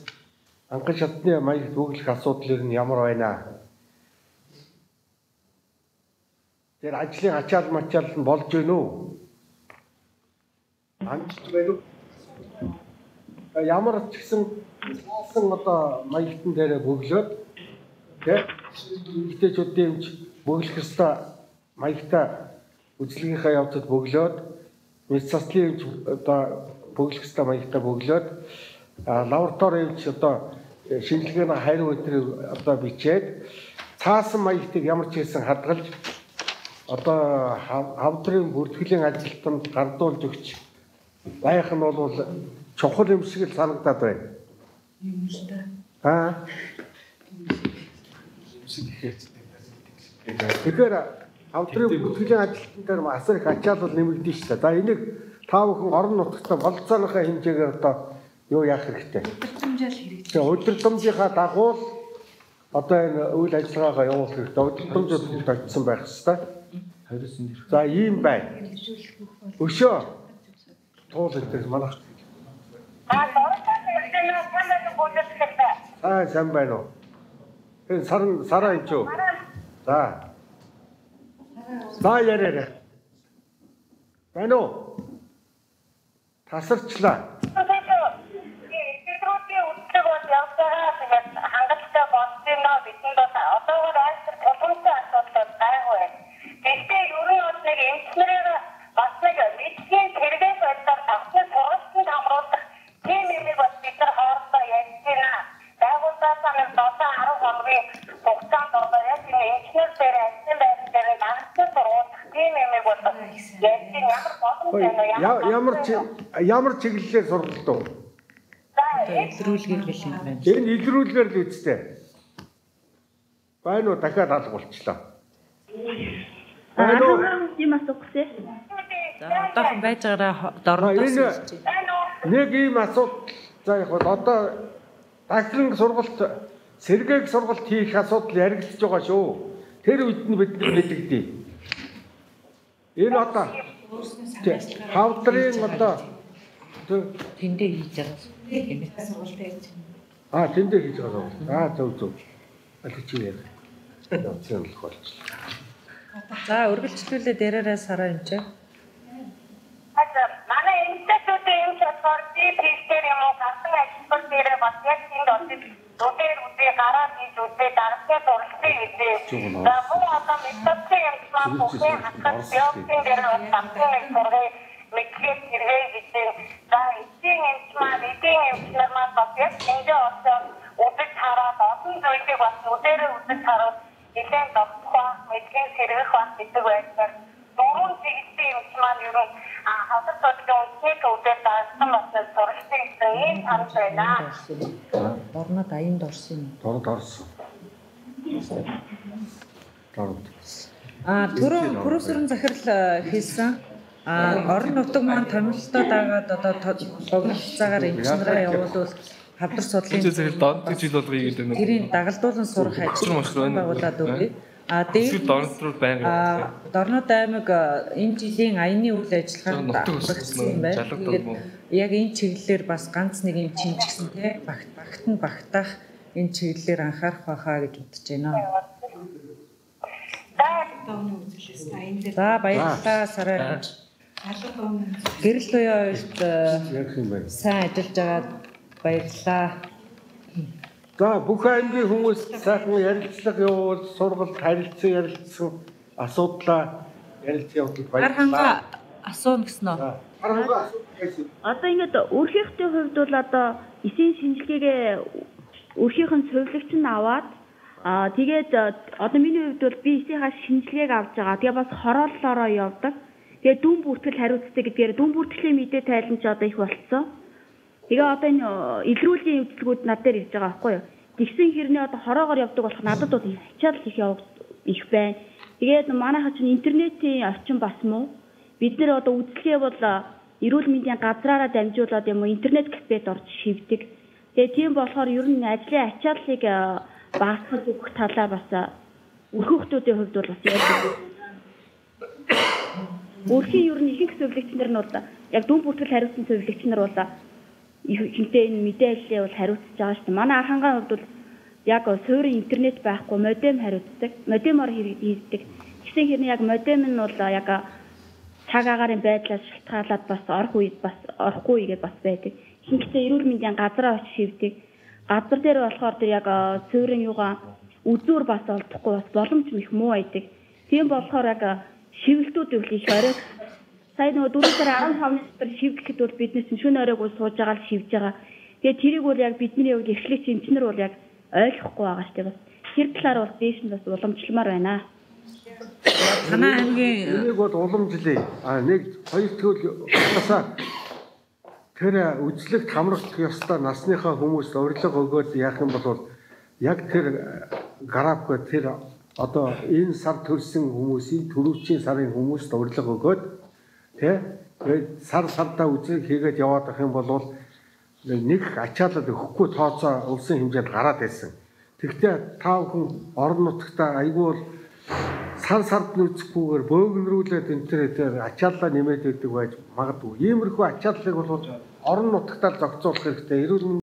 S1: анхан шатны маягт бөглөх асуудлыг нь ямар байна? Тэр ажлын ачаал мачаал нь болж гэнэ үү? Амжилт байна уу? Ямар ч гэсэн одоо маягтан дээр бөглөөд тэг эмэгтэйчүүдийн юмч бөглөх ёстой маягтаа үзлэгийнхаа явцад бөглөөд месцаслын юмч одоо бөглөх ёстой маягтаа бөглөөд лаборатори юмч одоо шинжилгээний хариу өдрийг одоо бичээд цаасан маягтыг ямар ч хэсэн хадгалж одоо хавдрын бүртгэлийн ажилтнанд гардуулж өгч байх нь бол чухал юм шиг л санагдаад байна.
S2: Юм шүү дээ.
S1: Тэгэхээр хавдрын бүртгэлийн ажилтнанд дээр асар их ачаалал нэмэгдэн шүү дээ. За энийг та бүхэн орон нутгад болцооныхаа хэмжээгээр одоо юу яах хэрэгтэй?
S2: Удирдамжаал хэрэгтэй.
S1: Тэгээ удирдамжийнхаа дагуу одоо энэ үйл ажиллагаагаа явуулах хэрэгтэй удирдамжууд тогтсон байх хэрэгтэй. За ийм байна. Өшөө туул гэдэг манайх. Сайн байна уу? Энэ сараа энэ ч үү? За. За яриарай. Байна уу? Тасарчлаа. Ямар чиглэлээр сургалт уу?
S2: Илрүүлгээр гэх юм байна.
S1: Энэ илрүүлгээр л үстэй. Байна уу дахиад алгуулчлаа. Байна уу?
S5: Ийм асуухгүй.
S2: За одоохон байж байгаараа дорнодоос
S1: нэг ийм асуудал за яг одоо дахин сургалт сэргээг сургалт хийх асуудал яригдчихж байгаа шүү. Тэр үед нь бид мэдэгдээ. Энэ одоо хавдрын одоо
S2: тэндээ хийж байгаа. Сургалтаа хийж
S1: байгаа. Тэндээ хийж байгаа. Зөв. Аль чи яа. Явцсан л болчихлоо.
S2: За үргэлжлүүлээд яриараа сараа энэ ч.
S6: Манай институтын юм чадвар дипистер юм уу гасан ажиллах дээр бас яг энэ өдөр гараад хийж үдээ дараагийн сургалтын үдээ. За буу одоо методын юм маань бүхэн хатгах биологийн дээр бас тамхины сургалтын мэдлэг хэрэгэй гэдэг. За эцсийн эмчмаар эдийн эмчнэр маань бас яг энэ одоо үдэж хараад олон зүйлийг бас үдээрээ үдэж хараад нэлээд тогтхоо мэдлэг хэрэгэх бас гэдэг байдлаар дөрвөн чиглэлийн эмч маань ер нь хасар тодгийн үнэт үдээр даасан бас сургалтын ийм хамт байна.
S2: Дорнод аянд орсон юм.
S1: Дорнод орсон.
S2: Түрүүн пүрүсрэн захирал хийсэн орон нутаг маань томилолтоо дагаад одоо богинолцаагаар эмчнэрээ явуулвал хавдар судлалын
S3: зөвхөн донтог жил болгоё гэдэг нь
S2: тэрийг дагалдуулан сурах ажил байгуулад өгье. Дээд Дорнод аймаг энэ жилийн аяны үйл ажиллагаанд багтсан юм байна. Тэгээд яг энэ чиглэлээр бас ганц нэг юм чинь ч гэсэн те багтаах энэ чиглэлээр анхаарах байхаа гэж бодож байна. За баярлалаа сараа. Гэрэл туяа хоёрт сайн ажиллаж байгаад баярлалаа.
S1: За бүх аймгийн хүмүүс сайхан ярилцлага явуул сургалт харилцан ярилцсан асуудлаа ярилцсан явдал
S2: баярлалаа. Асууна гэсэн үү?
S5: Одоо ингээд өрхийнхтийн хувьд бол одоо эсийн шинжилгээгээ өрхийнхэн сувилагч нь аваад тэгээд одоо миний хувьд бол би эсийнхаа шинжилгээг авч байгаа. Тэгээ бас хорооллоороо явдаг. Тэгээ дүн бүртгэл хариуцдаг гэдгээр дүн бүртгэлийн мэдээ тайлан ч одоо их болцсон. Тэгээ одоо энэ илрүүлгийн үйлчлэгүүд над дээр ирж байгаа байхгүй юу? Тэгсэн хэрнээ одоо хороогоор явдаг болох надад бол ачаал их байна. Тэгээд манайхаа чинь интернетийн орчин бас муу. Бид нэр одоо үзлэгээ бол эрүүл мэндийн газраараа дамжуулаад юм уу интернет кафед орж шивдэг. Тэгээ тийм болохоор ер нь ажлын ачааллыг багасгах өгөх талаар бас өрхөختүүдийн хувьд бол бас ярьдаг. Өрхийн ер нь ихэнх зөвлөгч нар нь бол яг дүн бүртгэл хариуцсан зөвлөгч нар бол ихэнхдээ энэ мэдээлэлээ бол хариуцж байгаа шүү дээ. Манай анхангаан хувьд бол яг суурин интернет байхгүй модем хариуцдаг. Модемоор хийдэг. Гэсэн хэрнээ яг модем нь бол яг цаг агаарын байдлаас шалтгаалаад бас орох үед бас орохгүй игээд бас байдаг. Ихэнхдээ эрүүл мэндийн газраа очиж шивдэг. Газар дээр болохоор тэр яг суурин юугаа үзүүр бас олдохгүй бас боломж их муу байдаг. Тийм болохоор яг шивэлтүүд үл их орой. Сайн нөгөө 4 сарын 15-ны дотор шивдэхэд бол биднес шөнө оройг бол сууж байгаа л шивж байгаа. Тэгээ тэрийг бол яг бидний хувьд эхлэгч эмчнэр бол яг ойлгохгүй байгаа шүү дээ. Бас тэр талаар бол дээш нь бас уламжламаар байна.
S2: Танай аймгийн
S1: энийг бол уламжлая. Нэг хоёр тэгвэл басаа тэр үзлэгт хамрах ёстой насныхаа хүмүүст урилга өгөөд яах юм бол яг тэр график тэр одоо энэ сар төрсэн хүмүүсийн түрүүчийн сарын хүмүүст урилга өгөөд тэгээд сардаа үзэг хийгээд яваад ах юм бол нэг ачаалал өгөхгүй тооцоо улсын хэмжээнд гараад байсан. Тэгтээ та бүхэн орон нутгатаа айгүй бол сан сард нүцэхгүйгээр бөөгнөрүүлээд энэ төр ачааллаа нэмээд өгдөг байж магадгүй. Иймэрхүү ачааллыг бол орон нутгатаа зохицуулах хэрэгтэй. Эрүүл